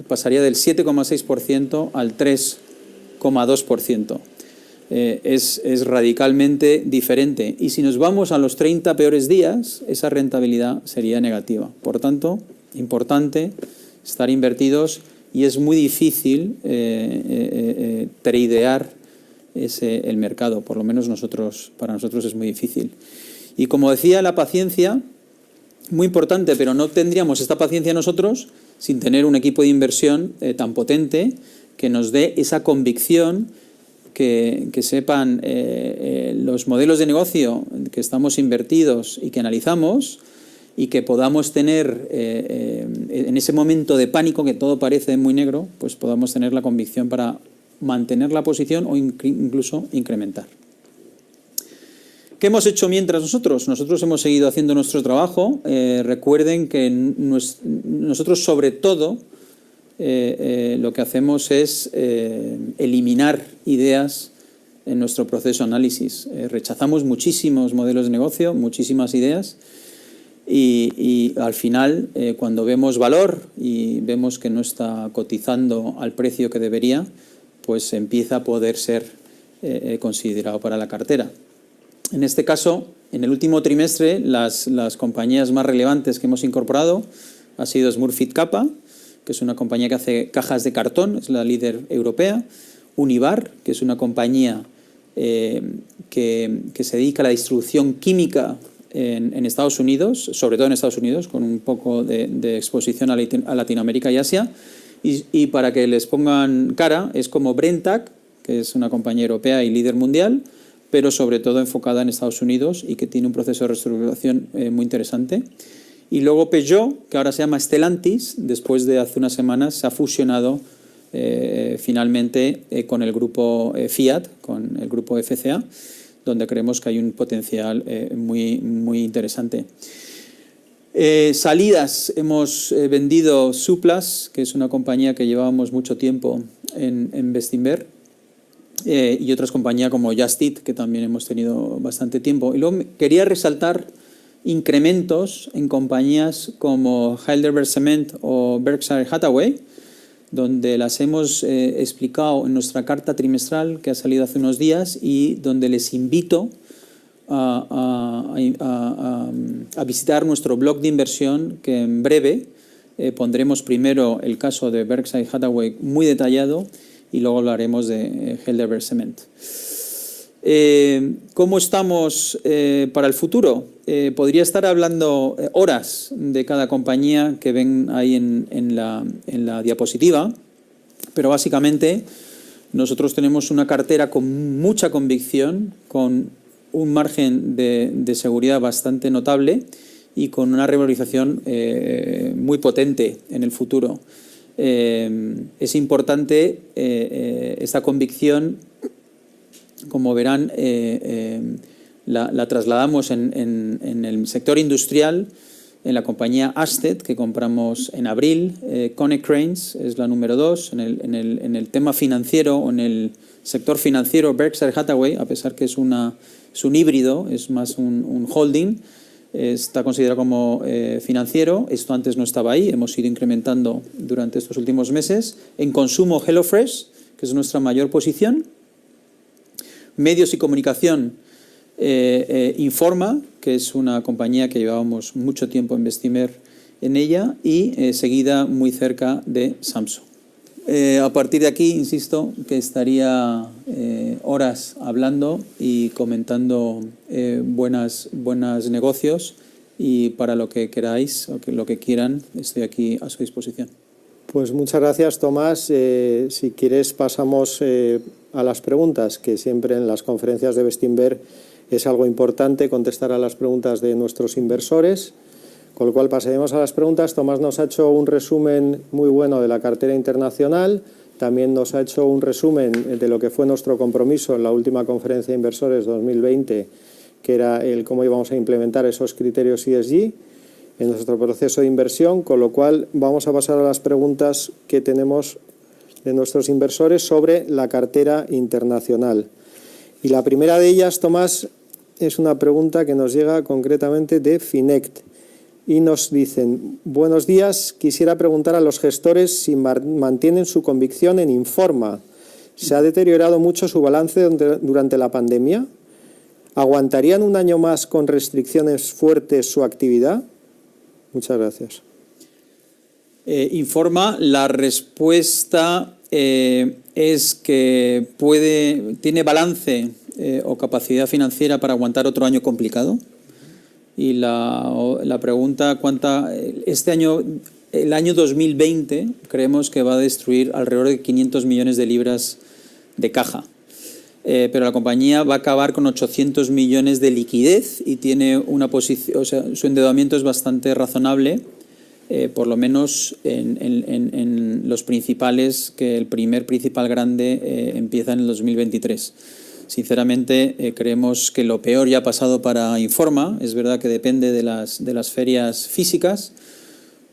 pasaría del 7,6% al 3,2%. Es radicalmente diferente. Y si nos vamos a los 30 peores días, esa rentabilidad sería negativa. Por tanto, importante estar invertidos, y es muy difícil tradear el mercado. Por lo menos para nosotros es muy difícil. Y como decía, la paciencia, muy importante, pero no tendríamos esta paciencia nosotros sin tener un equipo de inversión tan potente que nos dé esa convicción, que sepan los modelos de negocio que estamos invertidos y que analizamos, y que podamos tener en ese momento de pánico que todo parece muy negro, pues podamos tener la convicción para mantener la posición o incluso incrementar. ¿Qué hemos hecho mientras nosotros? Nosotros hemos seguido haciendo nuestro trabajo. Recuerden que nosotros sobre todo lo que hacemos es eliminar ideas en nuestro proceso de análisis. Rechazamos muchísimos modelos de negocio, muchísimas ideas y al final cuando vemos valor y vemos que no está cotizando al precio que debería, pues empieza a poder ser considerado para la cartera. En este caso, en el último trimestre, las compañías más relevantes que hemos incorporado ha sido Smurfit Kappa, que es una compañía que hace cajas de cartón, es la líder europea. Univar, que es una compañía que se dedica a la distribución química en Estados Unidos, sobre todo en Estados Unidos, con un poco de exposición a Latinoamérica y Asia. Y para que les pongan cara, es como Brenntag, que es una compañía europea y líder mundial, pero sobre todo enfocada en Estados Unidos y que tiene un proceso de reestructuración muy interesante. Y luego Peugeot, que ahora se llama Stellantis, después de hace unas semanas se ha fusionado finalmente con el grupo Fiat, con el grupo FCA, donde creemos que hay un potencial muy interesante. Salidas, hemos vendido Suplas, que es una compañía que llevábamos mucho tiempo en Bestinver, y otras compañías como Just Eat, que también hemos tenido bastante tiempo. Y luego quería resaltar incrementos en compañías como Heidelberg Cement o Berkshire Hathaway, donde las hemos explicado en nuestra carta trimestral que ha salido hace unos días y donde les invito a visitar nuestro blog de inversión, que en breve pondremos primero el caso de Berkshire Hathaway muy detallado y luego hablaremos de Heidelberg Cement. ¿Cómo estamos para el futuro? Podría estar hablando horas de cada compañía que ven ahí en la diapositiva, pero básicamente nosotros tenemos una cartera con mucha convicción, con un margen de seguridad bastante notable y con una revalorización muy potente en el futuro. Es importante esta convicción, como verán, la trasladamos en el sector industrial, en la compañía Asted, que compramos en abril. Konecranes es la número 2. En el tema financiero o en el sector financiero, Berkshire Hathaway, a pesar que es un híbrido, es más un holding, está considerado como financiero. Esto antes no estaba ahí, hemos ido incrementando durante estos últimos meses. En consumo, HelloFresh, que es nuestra mayor posición. Medios y comunicación, Informa, que es una compañía que llevábamos mucho tiempo en Bestinver en ella, y seguida muy cerca de Samsung. A partir de aquí, insisto, que estaría horas hablando y comentando buenos negocios, y para lo que queráis o lo que quieran, estoy aquí a su disposición. Pues muchas gracias, Tomás. Si quieres pasamos a las preguntas, que siempre en las conferencias de Bestinver es algo importante contestar a las preguntas de nuestros inversores, con lo cual pasaremos a las preguntas. Tomás nos ha hecho un resumen muy bueno de la cartera internacional, también nos ha hecho un resumen de lo que fue nuestro compromiso en la última conferencia de inversores 2020, que era el cómo íbamos a implementar esos criterios ESG en nuestro proceso de inversión, con lo cual vamos a pasar a las preguntas que tenemos de nuestros inversores sobre la cartera internacional. Y la primera de ellas, Tomás, es una pregunta que nos llega concretamente de Finect. Y nos dicen: buenos días, quisiera preguntar a los gestores si mantienen su convicción en Informa. ¿Se ha deteriorado mucho su balance durante la pandemia? ¿Aguantarían un año más con restricciones fuertes su actividad? Muchas gracias. Informa, la respuesta es que tiene balance o capacidad financiera para aguantar otro año complicado. Y la pregunta, este año, el año 2020, creemos que va a destruir alrededor de 500 millones de libras de caja. Pero la compañía va a acabar con 800 millones de liquidez y tiene una posición, o sea, su endeudamiento es bastante razonable, por lo menos en los principales, que el primer principal grande empieza en el 2023. Sinceramente, creemos que lo peor ya ha pasado para Informa. Es verdad que depende de las ferias físicas,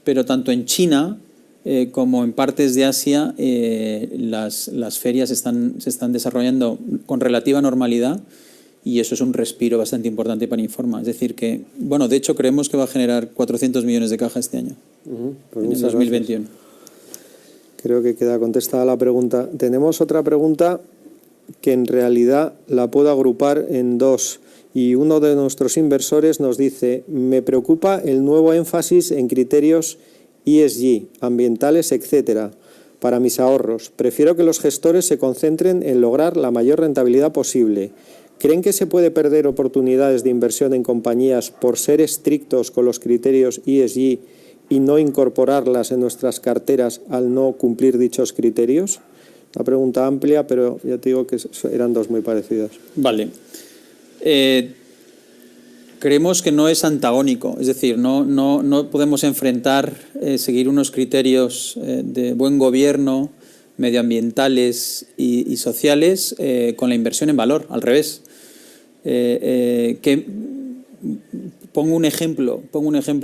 pero tanto en China como en partes de Asia las ferias se están desarrollando con relativa normalidad, y eso es un respiro bastante importante para Informa. Es decir que, bueno, de hecho creemos que va a generar 400 millones de caja este año, Pues en el 2021. Gracias. Creo que queda contestada la pregunta. Tenemos otra pregunta que en realidad la puedo agrupar en dos. Y uno de nuestros inversores nos dice: me preocupa el nuevo énfasis en criterios ESG, ambientales, etcétera, para mis ahorros. Prefiero que los gestores se concentren en lograr la mayor rentabilidad posible. ¿Creen que se puede perder oportunidades de inversión en compañías por ser estrictos con los criterios ESG y no incorporarlas en nuestras carteras al no cumplir dichos criterios? Una pregunta amplia, pero ya te digo que eran dos muy parecidas. Vale. Creemos que no es antagónico, es decir, no podemos enfrentar, seguir unos criterios de buen gobierno, medioambientales y sociales con la inversión en valor, al revés. Pongo un ejemplo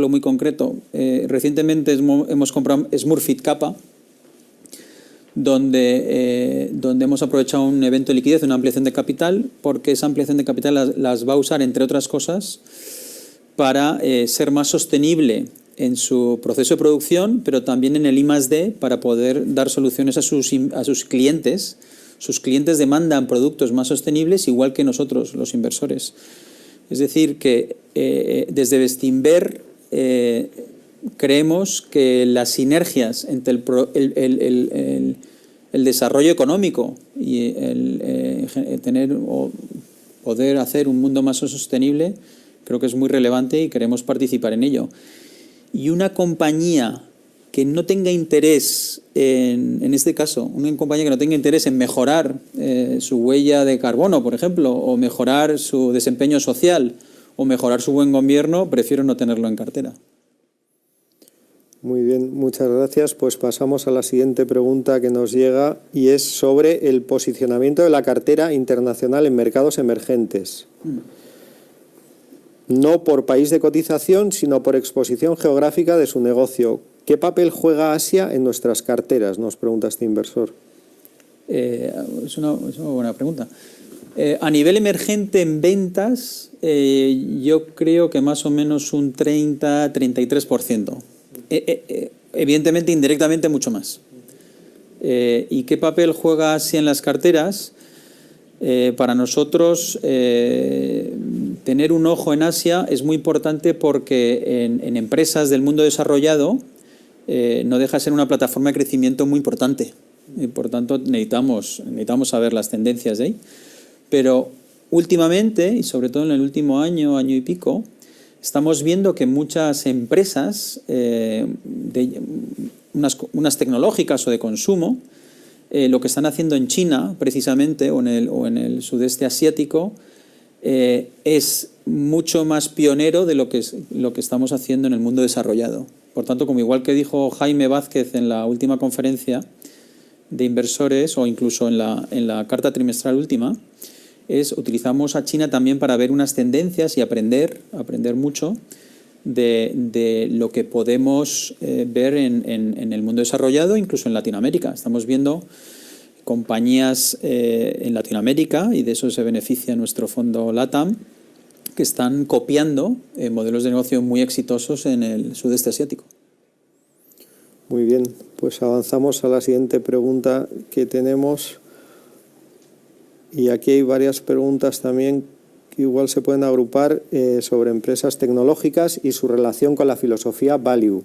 muy concreto. Recientemente hemos comprado Smurfit Kappa, donde hemos aprovechado un evento de liquidez, una ampliación de capital, porque esa ampliación de capital las va a usar, entre otras cosas, para ser más sostenible en su proceso de producción, pero también en el I+D, para poder dar soluciones a sus clientes. Sus clientes demandan productos más sostenibles, igual que nosotros, los inversores. Es decir, que desde Bestinver creemos que las sinergias entre el desarrollo económico y poder hacer un mundo más sostenible, creo que es muy relevante y queremos participar en ello. Y una compañía que no tenga interés, en este caso, una compañía que no tenga interés en mejorar su huella de carbono, por ejemplo, o mejorar su desempeño social, o mejorar su buen gobierno, prefiero no tenerlo en cartera. Muy bien, muchas gracias. Pues pasamos a la siguiente pregunta que nos llega, y es sobre el posicionamiento de la cartera internacional en mercados emergentes. No por país de cotización, sino por exposición geográfica de su negocio. ¿Qué papel juega Asia en nuestras carteras?, nos pregunta este inversor. Es una buena pregunta. A nivel emergente en ventas, yo creo que más o menos un 30-33%. Evidentemente, indirectamente, mucho más. ¿Y qué papel juega Asia en las carteras? Para nosotros, tener un ojo en Asia es muy importante, porque en empresas del mundo desarrollado no deja de ser una plataforma de crecimiento muy importante. Y por tanto, necesitamos saber las tendencias de ahí. Pero últimamente, y sobre todo en el último año y pico, estamos viendo que muchas empresas, unas tecnológicas o de consumo, lo que están haciendo en China, precisamente, o en el sudeste asiático, es mucho más pionero de lo que estamos haciendo en el mundo desarrollado. Por tanto, como igual que dijo Jaime Vázquez en la última conferencia de inversores, o incluso en la carta trimestral última, utilizamos a China también para ver unas tendencias y aprender mucho de lo que podemos ver en el mundo desarrollado, incluso en Latinoamérica. Estamos viendo compañías en Latinoamérica, y de eso se beneficia nuestro fondo LATAM, que están copiando modelos de negocio muy exitosos en el sudeste asiático. Muy bien, pues avanzamos a la siguiente pregunta que tenemos. Y aquí hay varias preguntas también que igual se pueden agrupar sobre empresas tecnológicas y su relación con la filosofía Value.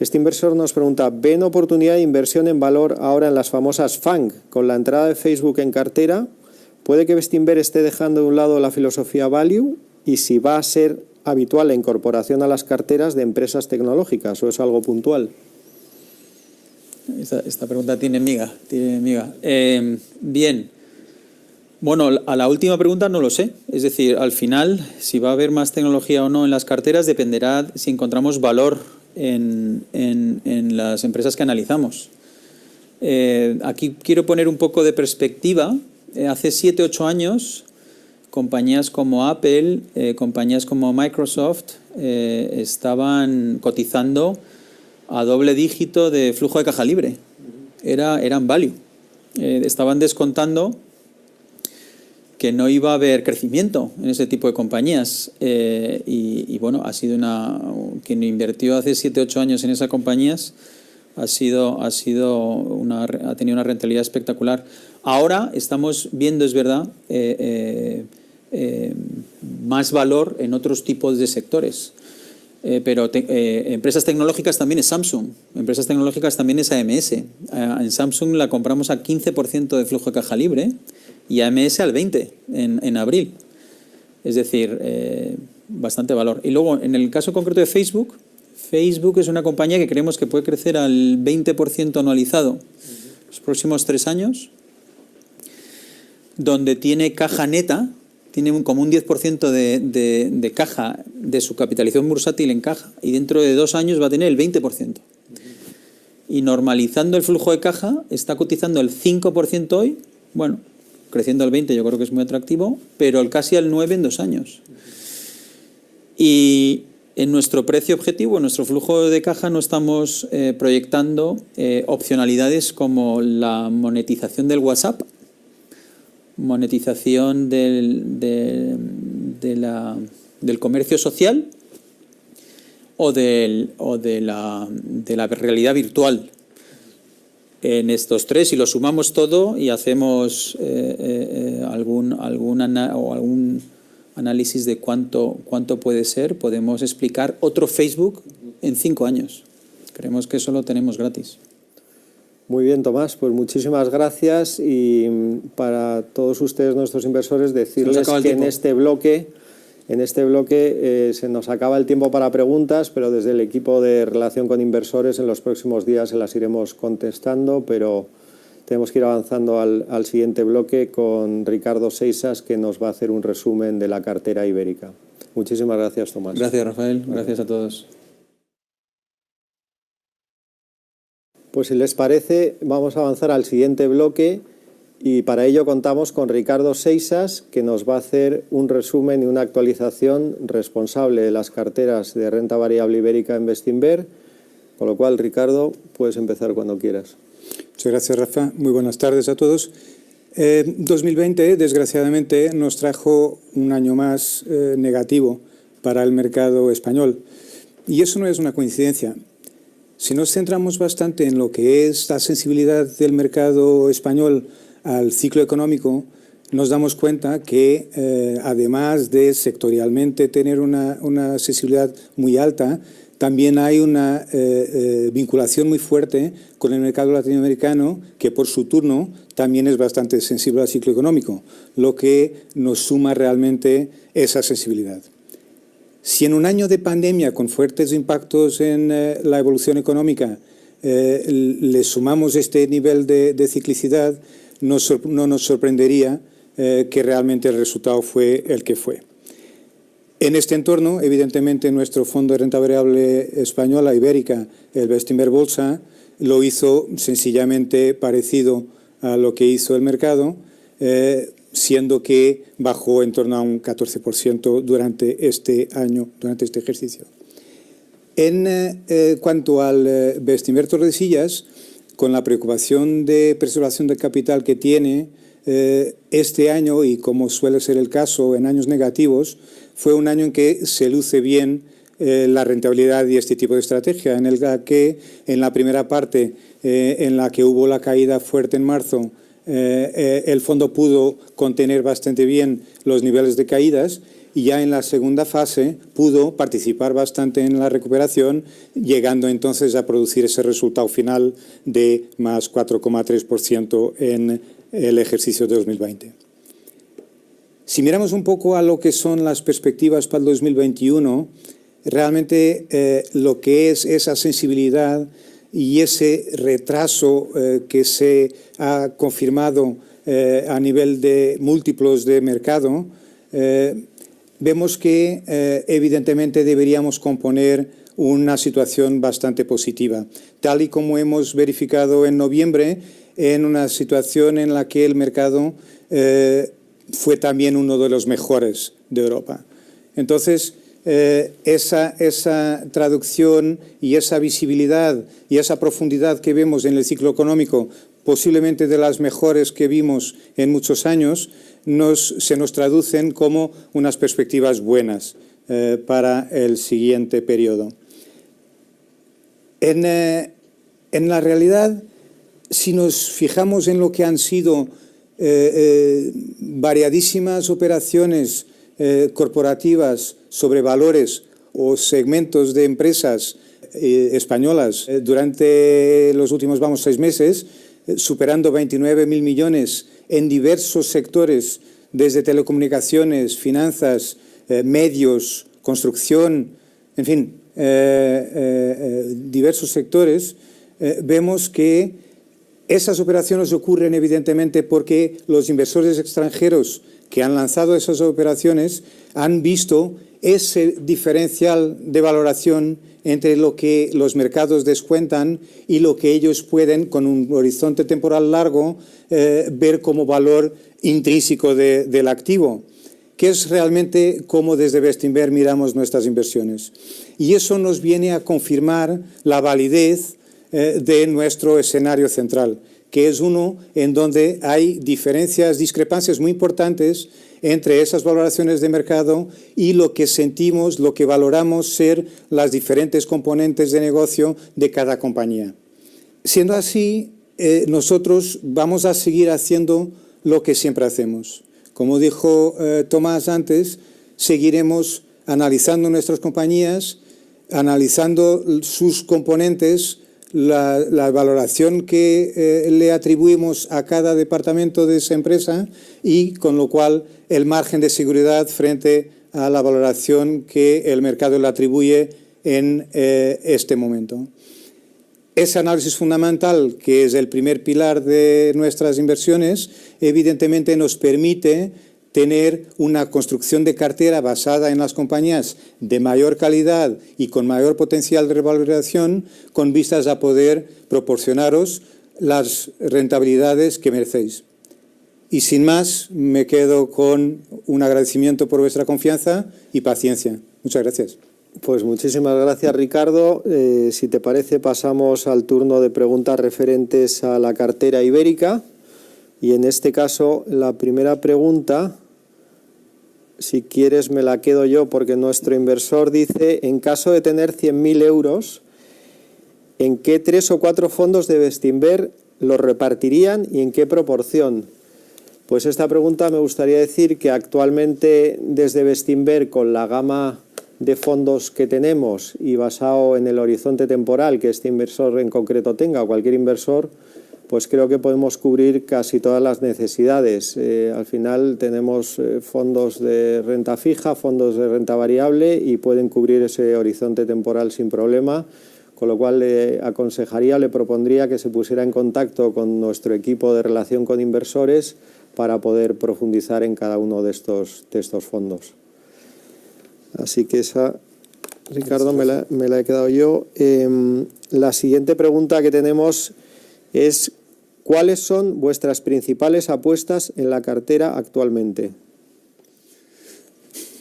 Este inversor nos pregunta: ¿ven oportunidad de inversión en valor ahora en las famosas FANG? Con la entrada de Facebook en cartera, ¿puede que Bestinver esté dejando de un lado la filosofía Value? Y si va a ser habitual la incorporación a las carteras de empresas tecnológicas, ¿o es algo puntual? Esta pregunta tiene miga. Bien. Bueno, a la última pregunta no lo sé. Es decir, al final, si va a haber más tecnología o no en las carteras dependerá si encontramos valor en las empresas que analizamos. Aquí quiero poner un poco de perspectiva. hace 7-8 años, compañías como Apple, compañías como Microsoft estaban cotizando a doble dígito de flujo de caja libre. Eran value. Estaban descontando que no iba a haber crecimiento en ese tipo de compañías. Y bueno, ha sido quien invirtió hace 7-8 años en esas compañías ha tenido una rentabilidad espectacular. Ahora estamos viendo, es verdad, más valor en otros tipos de sectores. Pero empresas tecnológicas también es Samsung, empresas tecnológicas también es AMS. En Samsung la compramos a 15% de flujo de caja libre y AMS al 20% en abril. Es decir, bastante valor. Y luego, en el caso concreto de Facebook, Facebook es una compañía que creemos que puede crecer al 20% anualizado los próximos 3 años, donde tiene caja neta, tiene como un 10% de caja de su capitalización bursátil en caja, y dentro de 2 años va a tener el 20%. Y normalizando el flujo de caja, está cotizando el 5% hoy, bueno, creciendo al 20% yo creo que es muy atractivo, pero casi al 9% en 2 años. Y en nuestro precio objetivo, en nuestro flujo de caja, no estamos proyectando opcionalidades como la monetización del WhatsApp, monetización del comercio social o de la realidad virtual. En estos 3, si lo sumamos todo y hacemos algún análisis de cuánto puede ser, podemos explicar otro Facebook en 5 años. Creemos que eso lo tenemos gratis. Muy bien, Tomás, pues muchísimas gracias, y para todos ustedes, nuestros inversores, decirles que en este bloque se nos acaba el tiempo para preguntas, pero desde el equipo de relación con inversores en los próximos días se las iremos contestando, pero tenemos que ir avanzando al siguiente bloque con Ricardo Seixas, que nos va a hacer un resumen de la cartera ibérica. Muchísimas gracias, Tomás. Gracias, Rafael. Gracias a todos. Pues si les parece, vamos a avanzar al siguiente bloque, y para ello contamos con Ricardo Seixas, que nos va a hacer un resumen y una actualización, responsable de las carteras de renta variable ibérica en Bestinver. Con lo cual, Ricardo, puedes empezar cuando quieras. Muchas gracias, Rafa. Muy buenas tardes a todos. 2020, desgraciadamente, nos trajo un año más negativo para el mercado español. Y eso no es una coincidencia. Si nos centramos bastante en lo que es la sensibilidad del mercado español al ciclo económico, nos damos cuenta que, además de sectorialmente tener una sensibilidad muy alta, también hay una vinculación muy fuerte con el mercado latinoamericano, que por su turno también es bastante sensible al ciclo económico, lo que nos suma realmente esa sensibilidad. Si en un año de pandemia con fuertes impactos en la evolución económica le sumamos este nivel de ciclicidad, no nos sorprendería que realmente el resultado fue el que fue. En este entorno, evidentemente, nuestro fondo de renta variable española, ibérica, el Bestinver Bolsa, lo hizo sencillamente parecido a lo que hizo el mercado, siendo que bajó en torno a un 14% durante este año, durante este ejercicio. En cuanto al Bestinver Tordesillas, con la preocupación de preservación del capital que tiene este año, y como suele ser el caso en años negativos, fue un año en que se luce bien la rentabilidad y este tipo de estrategia, en el que en la primera parte, en la que hubo la caída fuerte en marzo, el fondo pudo contener bastante bien los niveles de caídas, y ya en la segunda fase pudo participar bastante en la recuperación, llegando entonces a producir ese resultado final de más 4,3% en el ejercicio de 2020. Si miramos un poco a lo que son las perspectivas para el 2021, realmente lo que es esa sensibilidad y ese retraso que se ha confirmado a nivel de múltiplos de mercado, vemos que evidentemente deberíamos componer una situación bastante positiva. Tal y como hemos verificado en noviembre, en una situación en la que el mercado fue también uno de los mejores de Europa. Entonces, esa traducción y esa visibilidad y esa profundidad que vemos en el ciclo económico, posiblemente de las mejores que vimos en muchos años, se nos traducen como unas perspectivas buenas para el siguiente periodo. En la realidad, si nos fijamos en lo que han sido variadísimas operaciones corporativas sobre valores o segmentos de empresas españolas durante los últimos 6 meses, superando 29.000 millones en diversos sectores, desde telecomunicaciones, finanzas, medios, construcción, en fin, diversos sectores, vemos que esas operaciones ocurren evidentemente porque los inversores extranjeros que han lanzado esas operaciones han visto ese diferencial de valoración entre lo que los mercados descuentan y lo que ellos pueden, con un horizonte temporal largo, ver como valor intrínseco del activo, que es realmente como desde Bestinver miramos nuestras inversiones. Y eso nos viene a confirmar la validez de nuestro escenario central, que es uno en donde hay discrepancias muy importantes entre esas valoraciones de mercado y lo que sentimos, lo que valoramos ser las diferentes componentes de negocio de cada compañía. Siendo así, nosotros vamos a seguir haciendo lo que siempre hacemos. Como dijo Tomás antes, seguiremos analizando nuestras compañías, analizando sus componentes, la valoración que le atribuimos a cada departamento de esa empresa y con lo cual el margen de seguridad frente a la valoración que el mercado le atribuye en este momento. Ese análisis fundamental, que es el primer pilar de nuestras inversiones, evidentemente nos permite tener una construcción de cartera basada en las compañías de mayor calidad y con mayor potencial de revalorización, con vistas a poder proporcionaros las rentabilidades que merecéis. Y sin más, me quedo con un agradecimiento por vuestra confianza y paciencia. Muchas gracias. Pues muchísimas gracias, Ricardo. Si te parece, pasamos al turno de preguntas referentes a la cartera ibérica. Y en este caso, la primera pregunta, si quieres me la quedo yo, porque nuestro inversor dice, en caso de tener 100.000 euros, ¿en qué 3 o 4 fondos de Bestinver los repartirían y en qué proporción? Pues esta pregunta me gustaría decir que actualmente desde Bestinver, con la gama de fondos que tenemos y basado en el horizonte temporal que este inversor en concreto tenga o cualquier inversor, pues creo que podemos cubrir casi todas las necesidades. Al final tenemos fondos de renta fija, fondos de renta variable y pueden cubrir ese horizonte temporal sin problema, con lo cual le aconsejaría, le propondría que se pusiera en contacto con nuestro equipo de relación con inversores para poder profundizar en cada uno de estos fondos. Así que esa, Ricardo, me la he quedado yo. La siguiente pregunta que tenemos es, ¿cuáles son vuestras principales apuestas en la cartera actualmente?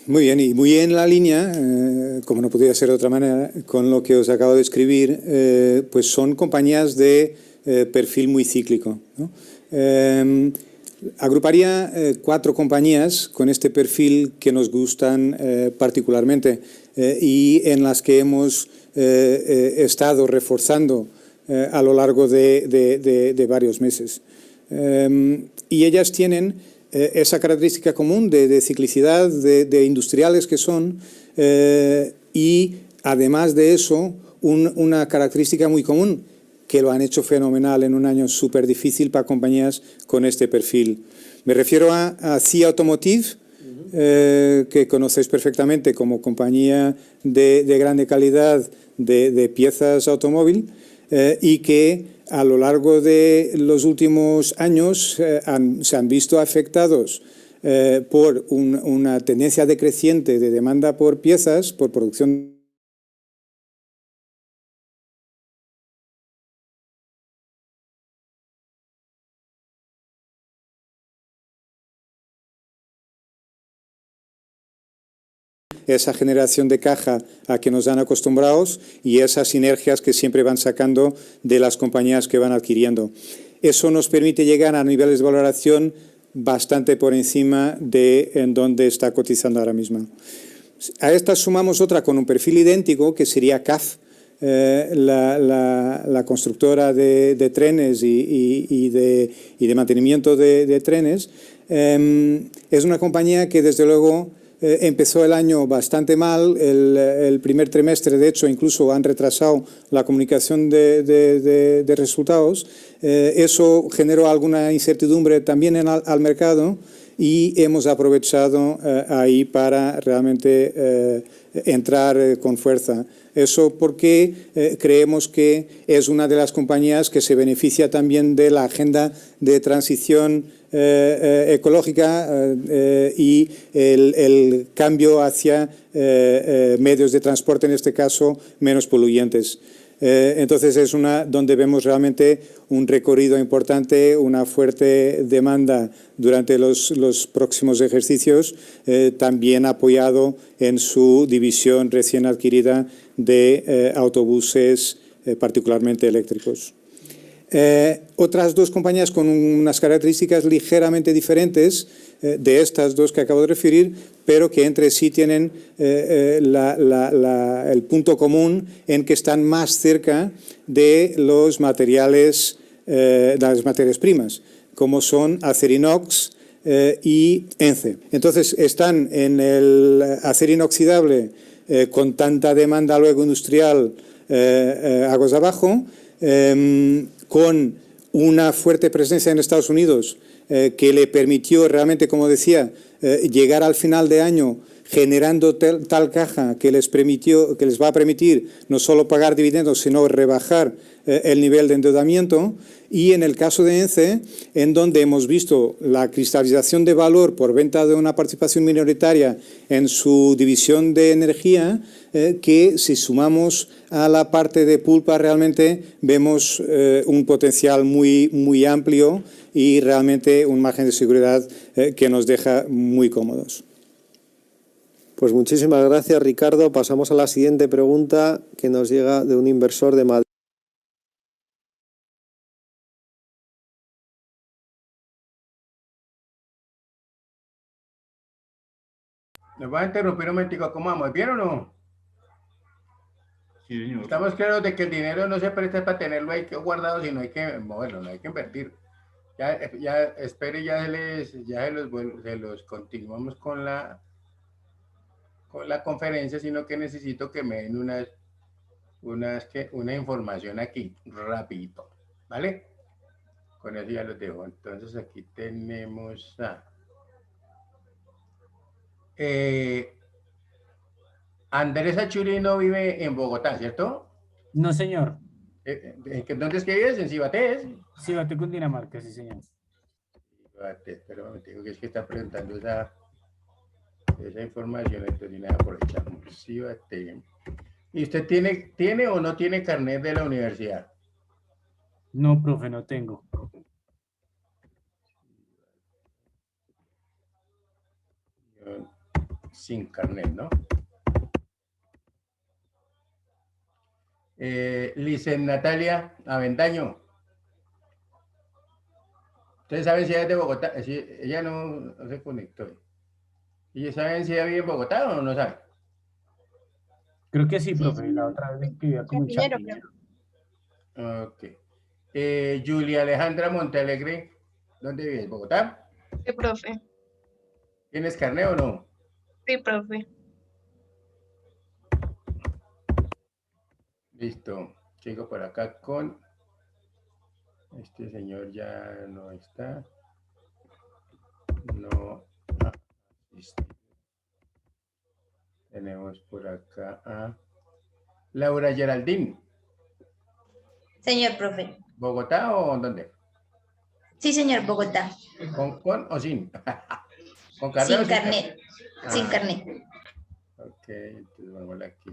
Muy bien, y muy en la línea, como no podría ser de otra manera, con lo que os acabo de escribir, pues son compañías de perfil muy cíclico, ¿no? Agruparía 4 compañías con este perfil que nos gustan particularmente y en las que hemos estado reforzando a lo largo de varios meses. Y ellas tienen esa característica común de ciclicidad, de industriales que son, y además de eso, una característica muy común, que lo han hecho fenomenal en un año súper difícil para compañías con este perfil. Me refiero a CIA Automotive, que conocéis perfectamente como compañía de grande calidad de piezas automóvil, y que a lo largo de los últimos años se han visto afectados por una tendencia decreciente de demanda por piezas, por producción esa generación de caja a que nos han acostumbrados y esas sinergias que siempre van sacando de las compañías que van adquiriendo. Eso nos permite llegar a niveles de valoración bastante por encima de en donde está cotizando ahora mismo. A esta sumamos otra con un perfil idéntico, que sería CAF, la constructora de trenes y de mantenimiento de trenes. Es una compañía que desde luego empezó el año bastante mal. El primer trimestre, de hecho, incluso han retrasado la comunicación de resultados. Eso generó alguna incertidumbre también al mercado y hemos aprovechado ahí para realmente entrar con fuerza. Eso porque creemos que es una de las compañías que se beneficia también de la agenda de transición ecológica y el cambio hacia medios de transporte, en este caso, menos poluyentes. Entonces es una donde vemos realmente un recorrido importante, una fuerte demanda durante los próximos ejercicios, también apoyado en su división recién adquirida de autobuses, particularmente eléctricos. Otras dos compañías con unas características ligeramente diferentes de estas dos que acabo de referir, pero que entre sí tienen el punto común en que están más cerca de los materiales, de las materias primas, como son Acerinox y ENCE. Entonces están en el acero inoxidable con tanta demanda luego industrial aguas abajo, con una fuerte presencia en Estados Unidos que le permitió realmente, como decía, llegar al final de año generando tal caja que les va a permitir no solo pagar dividendos, sino rebajar el nivel de endeudamiento. Y en el caso de ENCE, en donde hemos visto la cristalización de valor por venta de una participación minoritaria en su división de energía, que si sumamos a la parte de pulpa realmente vemos un potencial muy amplio y realmente un margen de seguridad que nos deja muy cómodos. Pues muchísimas gracias, Ricardo. Pasamos a la siguiente pregunta que nos llega de un inversor de Madrid. ¿Nos va a interrumpir un momentico? ¿Cómo vamos? ¿Bien o no? Sí, señor. Estamos claros de que el dinero no se presta para tenerlo ahí guardado, sino hay que moverlo, no hay que invertir. Ya espere, se los continuamos con la conferencia, sino que necesito que me den una información aquí, rapidito, ¿vale? Con eso ya los dejo. Entonces aquí tenemos a Andrés Achurino vive en Bogotá, ¿cierto? No, señor. ¿Dónde es que vives? ¿En Cibaté? Cibaté, Cundinamarca, sí, señor. Cibaté, pero me digo que es que está preguntando esa información, entonces nada, aprovechamos. Cibaté. ¿Y usted tiene o no tiene carnet de la universidad? No, profe, no tengo. Sin carnet, ¿no? Licen Natalia Avendaño. ¿Ustedes saben si ella es de Bogotá? Ella no se conectó. ¿Y saben si ella vive en Bogotá o no saben? Creo que sí, profe. La otra vez que vivía como un champiñón. Ok. Julia Alejandra Montalegre, ¿dónde vives? ¿Bogotá? Sí, profe. ¿Tienes carnet o no? Sí, profe. Listo. Sigo por acá con... Este señor ya no está. No. Tenemos por acá a Laura Geraldine. Señor profe. ¿Bogotá o dónde? Sí, señor, Bogotá. ¿Con o sin? ¿Con carnet? Sin carnet. Sin carnet. Ok, entonces vamos aquí.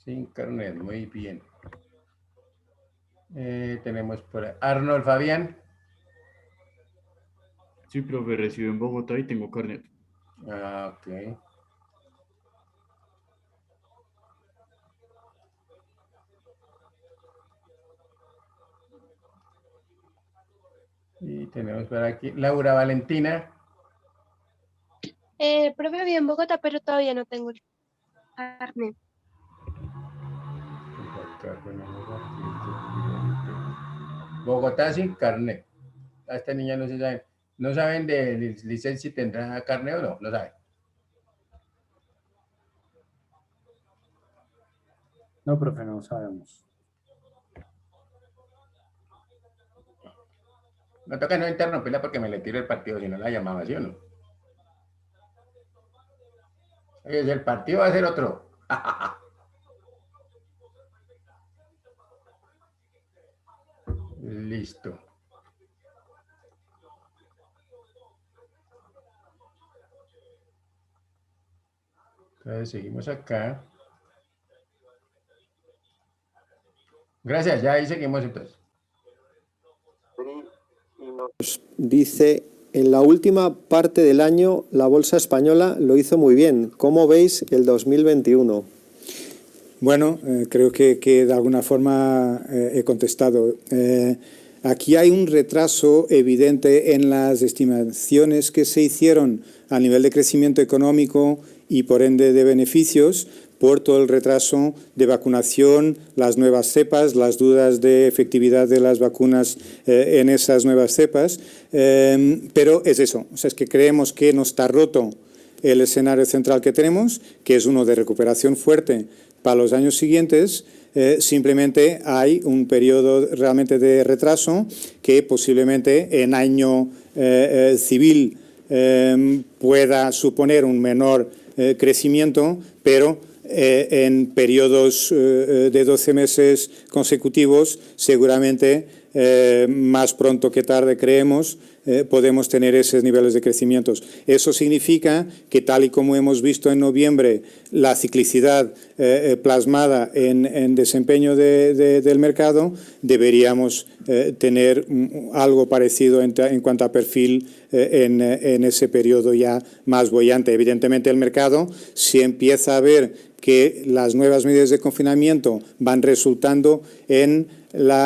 Sin carnet, muy bien. Tenemos por ahí Arnold Fabián. Sí, profe, resido en Bogotá y tengo carnet. Ah, ok. Y tenemos por aquí Laura Valentina. Profe, vivo en Bogotá, pero todavía no tengo el carnet. Bogotá sin carnet. A esta niña no se sabe. No saben de licencia si tendrá carnet o no. Lo saben. No, profe, no sabemos. No toca no interrumpirla porque me le tiro el partido, si no la llamaba, ¿sí o no? Oye, si el partido va a ser otro. Listo. Entonces seguimos acá. Gracias, ya ahí seguimos entonces. Dice, en la última parte del año la bolsa española lo hizo muy bien. ¿Cómo veis el 2021? Bueno, creo que de alguna forma he contestado. Aquí hay un retraso evidente en las estimaciones que se hicieron a nivel de crecimiento económico y por ende de beneficios por todo el retraso de vacunación, las nuevas cepas, las dudas de efectividad de las vacunas en esas nuevas cepas. Pero es eso, o sea, es que creemos que no está roto el escenario central que tenemos, que es uno de recuperación fuerte para los años siguientes. Simplemente hay un periodo realmente de retraso que posiblemente en año civil pueda suponer un menor crecimiento, pero en periodos de 12 meses consecutivos, seguramente más pronto que tarde creemos, podemos tener esos niveles de crecimientos. Eso significa que tal y como hemos visto en noviembre, la ciclicidad plasmada en desempeño del mercado, deberíamos tener algo parecido en cuanto a perfil en ese periodo ya más boyante. Evidentemente el mercado, si empieza a ver que las nuevas medidas de confinamiento van resultando en el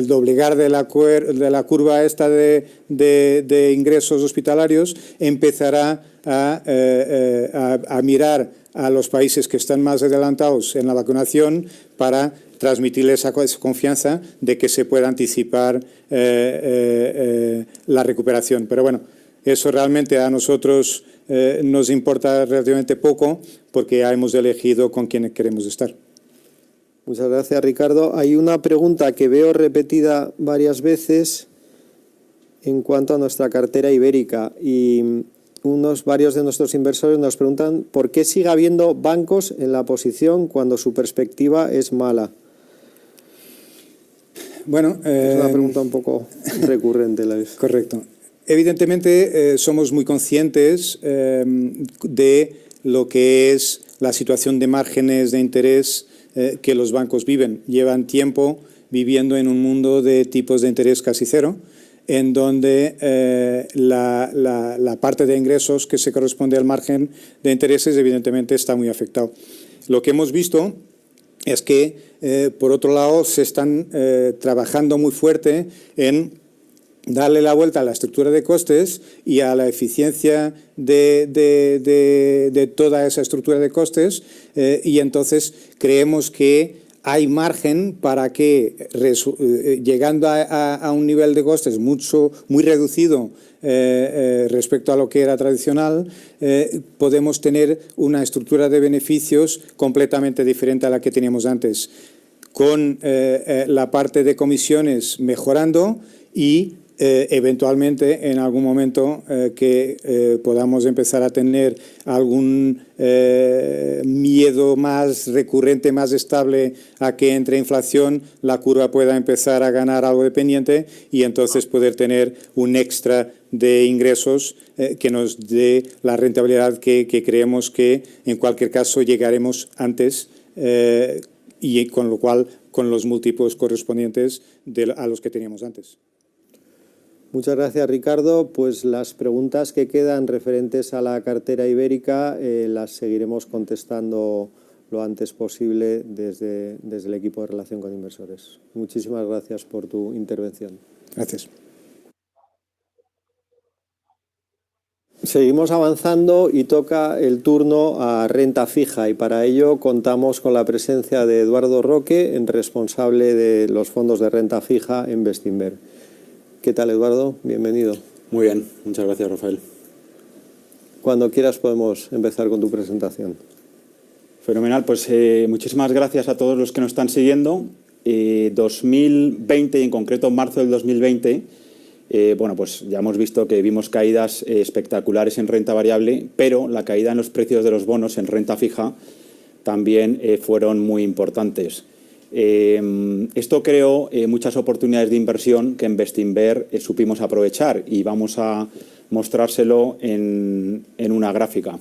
doblegar de la curva esta de ingresos hospitalarios, empezará a mirar a los países que están más adelantados en la vacunación para transmitirles esa confianza de que se pueda anticipar la recuperación. Pero bueno, eso realmente a nosotros nos importa relativamente poco porque ya hemos elegido con quién queremos estar. Muchas gracias, Ricardo. Hay una pregunta que veo repetida varias veces en cuanto a nuestra cartera ibérica y varios de nuestros inversores nos preguntan por qué sigue habiendo bancos en la posición cuando su perspectiva es mala. Bueno, es una pregunta un poco recurrente. Correcto. Evidentemente somos muy conscientes de lo que es la situación de márgenes de interés que los bancos viven. Llevan tiempo viviendo en un mundo de tipos de interés casi cero, en donde la parte de ingresos que se corresponde al margen de intereses evidentemente está muy afectado. Lo que hemos visto es que, por otro lado, se están trabajando muy fuerte en darle la vuelta a la estructura de costes y a la eficiencia de toda esa estructura de costes y entonces creemos que hay margen para que, llegando a un nivel de costes muy reducido respecto a lo que era tradicional, podemos tener una estructura de beneficios completamente diferente a la que teníamos antes, con la parte de comisiones mejorando y eventualmente en algún momento que podamos empezar a tener algún miedo más recurrente, más estable a que entre inflación, la curva pueda empezar a ganar algo de pendiente y entonces poder tener un extra de ingresos que nos dé la rentabilidad que creemos que en cualquier caso llegaremos antes y con lo cual con los múltiplos correspondientes a los que teníamos antes. Muchas gracias, Ricardo. Pues las preguntas que quedan referentes a la cartera ibérica las seguiremos contestando lo antes posible desde el equipo de relación con inversores. Muchísimas gracias por tu intervención. Gracias. Seguimos avanzando y toca el turno a renta fija y para ello contamos con la presencia de Eduardo Roque, responsable de los fondos de renta fija en Bestinver. ¿Qué tal, Eduardo? Bienvenido. Muy bien, muchas gracias, Rafael. Cuando quieras podemos empezar con tu presentación. Fenomenal, pues muchísimas gracias a todos los que nos están siguiendo. 2020 y en concreto marzo del 2020, bueno, pues ya hemos visto que vimos caídas espectaculares en renta variable, pero la caída en los precios de los bonos en renta fija también fueron muy importantes. Esto creó muchas oportunidades de inversión que en Bestinver supimos aprovechar y vamos a mostrárselo en una gráfica.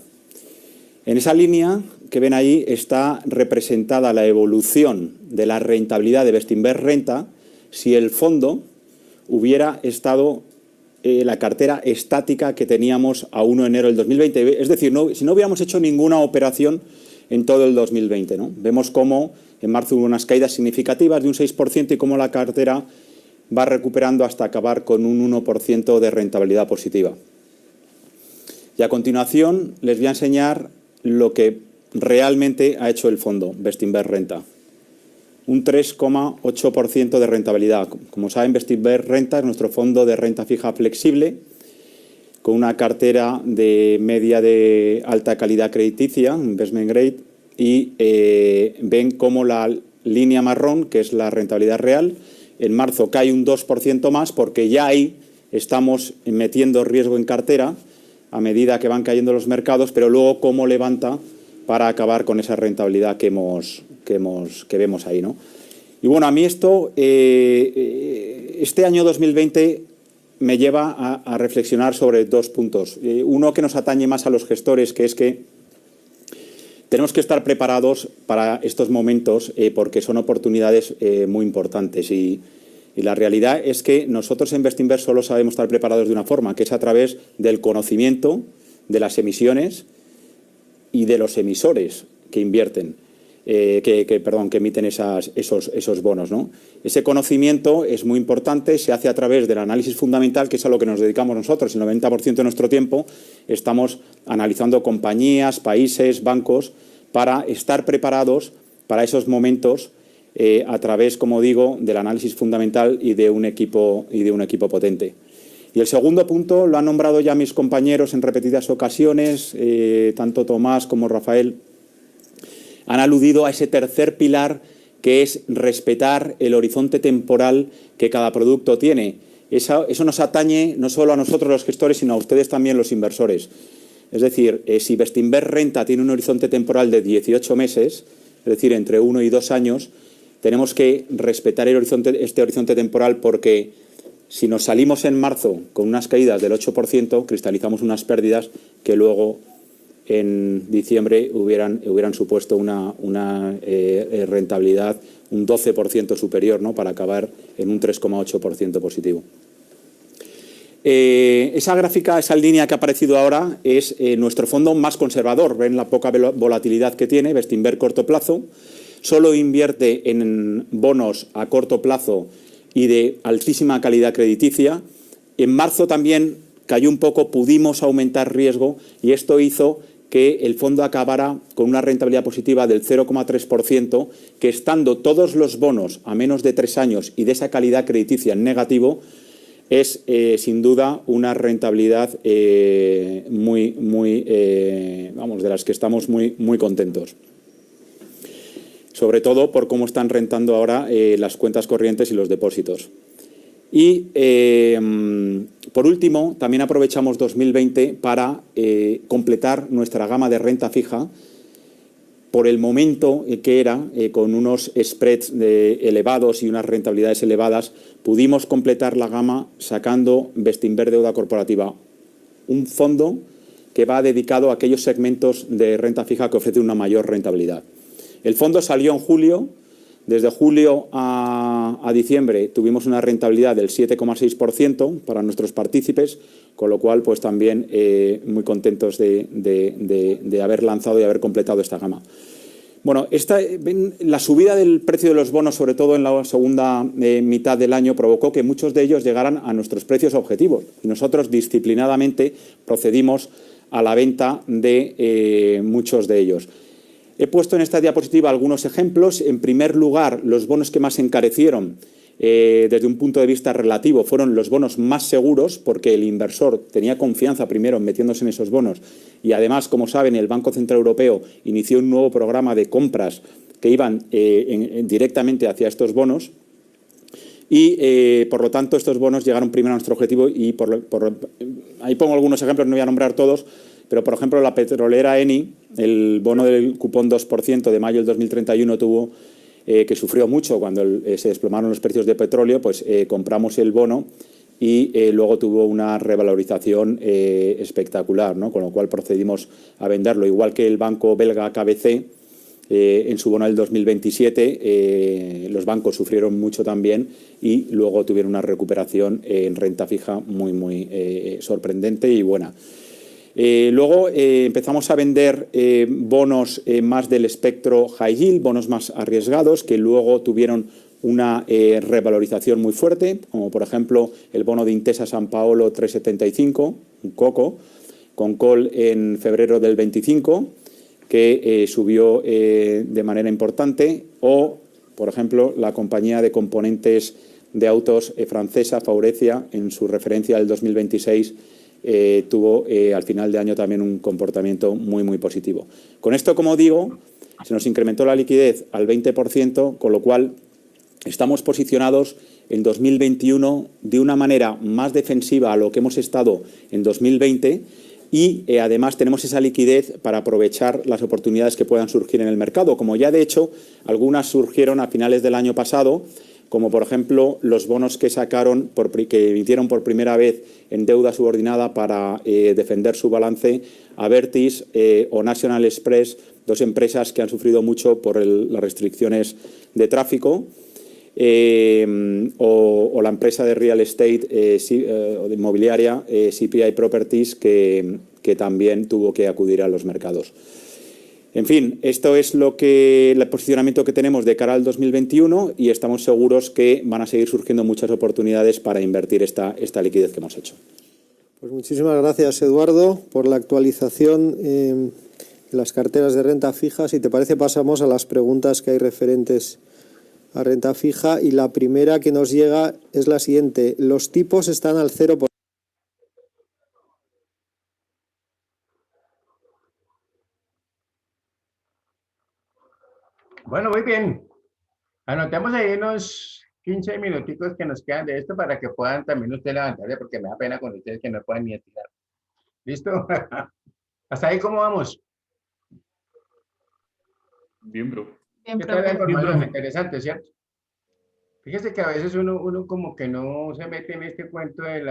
En esa línea que ven ahí está representada la evolución de la rentabilidad de Bestinver Renta si el fondo hubiera estado la cartera estática que teníamos a 1 de enero del 2020. Es decir, si no hubiéramos hecho ninguna operación en todo el 2020, ¿no? Vemos cómo en marzo hubo unas caídas significativas de un 6% y cómo la cartera va recuperando hasta acabar con un 1% de rentabilidad positiva. Y a continuación les voy a enseñar lo que realmente ha hecho el fondo Bestinver Renta. Un 3,8% de rentabilidad. Como saben, Bestinver Renta es nuestro fondo de renta fija flexible con una cartera de media de alta calidad crediticia, investment grade, y ven cómo la línea marrón, que es la rentabilidad real, en marzo cae un 2% más porque ya ahí estamos metiendo riesgo en cartera a medida que van cayendo los mercados, pero luego cómo levanta para acabar con esa rentabilidad que vemos ahí, ¿no? Y bueno, a mí esto, este año 2020 me lleva a reflexionar sobre dos puntos. Uno que nos atañe más a los gestores, que es que tenemos que estar preparados para estos momentos porque son oportunidades muy importantes y la realidad es que nosotros en Bestinver solo sabemos estar preparados de una forma, que es a través del conocimiento de las emisiones y de los emisores que invierten, que emiten esos bonos, ¿no? Ese conocimiento es muy importante, se hace a través del análisis fundamental, que es a lo que nos dedicamos nosotros. El 90% de nuestro tiempo estamos analizando compañías, países, bancos, para estar preparados para esos momentos a través, como digo, del análisis fundamental y de un equipo potente. Y el segundo punto lo han nombrado ya mis compañeros en repetidas ocasiones, tanto Tomás como Rafael, han aludido a ese tercer pilar que es respetar el horizonte temporal que cada producto tiene. Eso nos atañe no solo a nosotros los gestores, sino a ustedes también los inversores. Es decir, si Bestinver Renta tiene un horizonte temporal de 18 meses, es decir, entre 1 y 2 años, tenemos que respetar este horizonte temporal porque si nos salimos en marzo con unas caídas del 8%, cristalizamos unas pérdidas que luego en diciembre hubieran supuesto una rentabilidad un 12% superior, ¿no?, para acabar en un 3,8% positivo. Esa gráfica, esa línea que ha aparecido ahora es nuestro fondo más conservador. Ven la poca volatilidad que tiene, Bestinver corto plazo. Solo invierte en bonos a corto plazo y de altísima calidad crediticia. En marzo también cayó un poco, pudimos aumentar riesgo y esto hizo que el fondo acabara con una rentabilidad positiva del 0,3%, que estando todos los bonos a menos de 3 años y de esa calidad crediticia en negativo, es sin duda una rentabilidad de las que estamos muy contentos. Sobre todo por cómo están rentando ahora las cuentas corrientes y los depósitos. Y, por último, también aprovechamos 2020 para completar nuestra gama de renta fija por el momento que era, con unos spreads elevados y unas rentabilidades elevadas, pudimos completar la gama sacando Bestinver Deuda Corporativa, un fondo que va dedicado a aquellos segmentos de renta fija que ofrecen una mayor rentabilidad. El fondo salió en julio. Desde julio a diciembre tuvimos una rentabilidad del 7,6% para nuestros partícipes, con lo cual pues también muy contentos de haber lanzado y haber completado esta gama. Bueno, la subida del precio de los bonos, sobre todo en la segunda mitad del año, provocó que muchos de ellos llegaran a nuestros precios objetivos y nosotros disciplinadamente procedimos a la venta de muchos de ellos. He puesto en esta diapositiva algunos ejemplos. En primer lugar, los bonos que más encarecieron desde un punto de vista relativo fueron los bonos más seguros, porque el inversor tenía confianza primero en metiéndose en esos bonos y además, como saben, el Banco Central Europeo inició un nuevo programa de compras que iban directamente hacia estos bonos y, por lo tanto, estos bonos llegaron primero a nuestro objetivo y ahí pongo algunos ejemplos, no voy a nombrar todos, pero, por ejemplo, la petrolera Eni, el bono del cupón 2% de mayo del 2031 tuvo que sufrió mucho cuando se desplomaron los precios de petróleo, pues compramos el bono y luego tuvo una revalorización espectacular, ¿no? Con lo cual procedimos a venderlo. Igual que el banco belga KBC, en su bono del 2027, los bancos sufrieron mucho también y luego tuvieron una recuperación en renta fija muy sorprendente y buena. Luego empezamos a vender bonos más del espectro high yield, bonos más arriesgados, que luego tuvieron una revalorización muy fuerte, como por ejemplo el bono de Intesa San Paolo 375, un COCO, con call en febrero del 25, que subió de manera importante, o por ejemplo la compañía de componentes de autos francesa Faurecia, en su referencia del 2026, tuvo al final de año también un comportamiento muy positivo. Con esto, como digo, se nos incrementó la liquidez al 20%, con lo cual estamos posicionados en 2021 de una manera más defensiva a lo que hemos estado en 2020 y además tenemos esa liquidez para aprovechar las oportunidades que puedan surgir en el mercado, como ya de hecho algunas surgieron a finales del año pasado, como por ejemplo los bonos que que emitieron por primera vez en deuda subordinada para defender su balance Abertis o National Express, dos empresas que han sufrido mucho por las restricciones de tráfico, o la empresa de real estate o de inmobiliaria CPI Properties, que también tuvo que acudir a los mercados. En fin, esto es el posicionamiento que tenemos de cara al 2021 y estamos seguros que van a seguir surgiendo muchas oportunidades para invertir esta liquidez que hemos hecho. Pues muchísimas gracias, Eduardo, por la actualización de las carteras de renta fija. Si te parece, pasamos a las preguntas que hay referentes a renta fija y la primera que nos llega es la siguiente. Los tipos están al 0%. Bueno, muy bien. Anotemos ahí unos 15 minuticos que nos quedan de esto para que puedan también ustedes levantarse, porque me da pena con ustedes que no puedan ni estirar. ¿Listo? ¿Hasta ahí cómo vamos? Bien, bro. Bien, ¿Qué tal la profe. información? Interesante, ¿cierto? Fíjese que a veces uno como que no se mete en este cuento de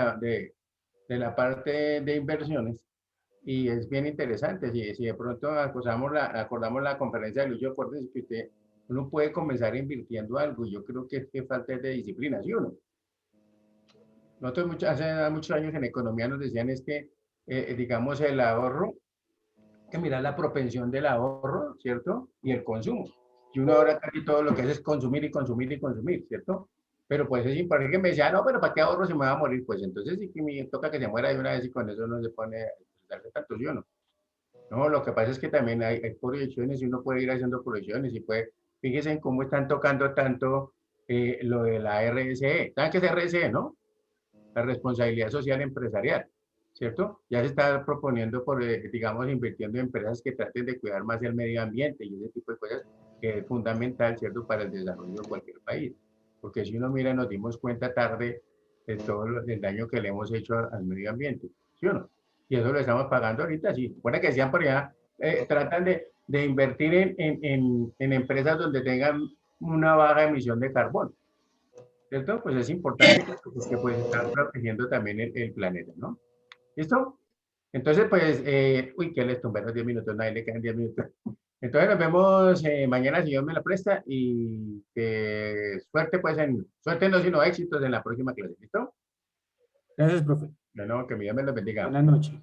la parte de inversiones y es bien interesante. Si de pronto acordamos la conferencia de Lucho, acuérdense que uno puede comenzar invirtiendo algo y yo creo que es que falta de disciplina, ¿sí o no? Nosotros hace muchos años en economía nos decían digamos, el ahorro, que mirar la propensión del ahorro, ¿cierto? Y el consumo. Y uno ahora casi todo lo que hace es consumir y consumir y consumir, ¿cierto? Pero pues es importante que me decía, no, pero ¿para qué ahorro si me va a morir? Pues entonces sí que me toca que se muera de una vez y con eso no se pone a darse tanto, ¿sí o no? No, lo que pasa es que también hay proyecciones y uno puede ir haciendo proyecciones y puede, fíjense en cómo están tocando tanto lo de la RSE. ¿Saben qué es RSE, no? La responsabilidad social empresarial, ¿cierto? Ya se está proponiendo digamos, invirtiendo en empresas que traten de cuidar más el medio ambiente y ese tipo de cosas que es fundamental, ¿cierto?, para el desarrollo de cualquier país. Porque si uno mira, nos dimos cuenta tarde de todo el daño que le hemos hecho al medio ambiente, ¿sí o no? Y eso lo estamos pagando ahorita, sí. Bueno, que decían por allá, tratan de invertir en empresas donde tengan una baja emisión de carbono, ¿cierto? Pues es importante pues, que pues están protegiendo también el planeta, ¿no? ¿Listo? Entonces, pues, uy, que les tumbé los 10 minutos, nadie le quedan 10 minutos. Entonces nos vemos mañana, si Dios me la presta, y suerte, pues, suerte no, sino éxitos en la próxima clase, ¿listo? Gracias, profe. No, que mi Dios me los bendiga. Buenas noches.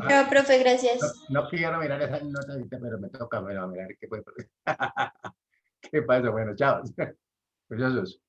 Chao, profe, gracias. No quiero mirar esa nota, pero me toca, bueno, a mirar qué puede pasar. ¿Qué pasa? Bueno, chao. Preciosos.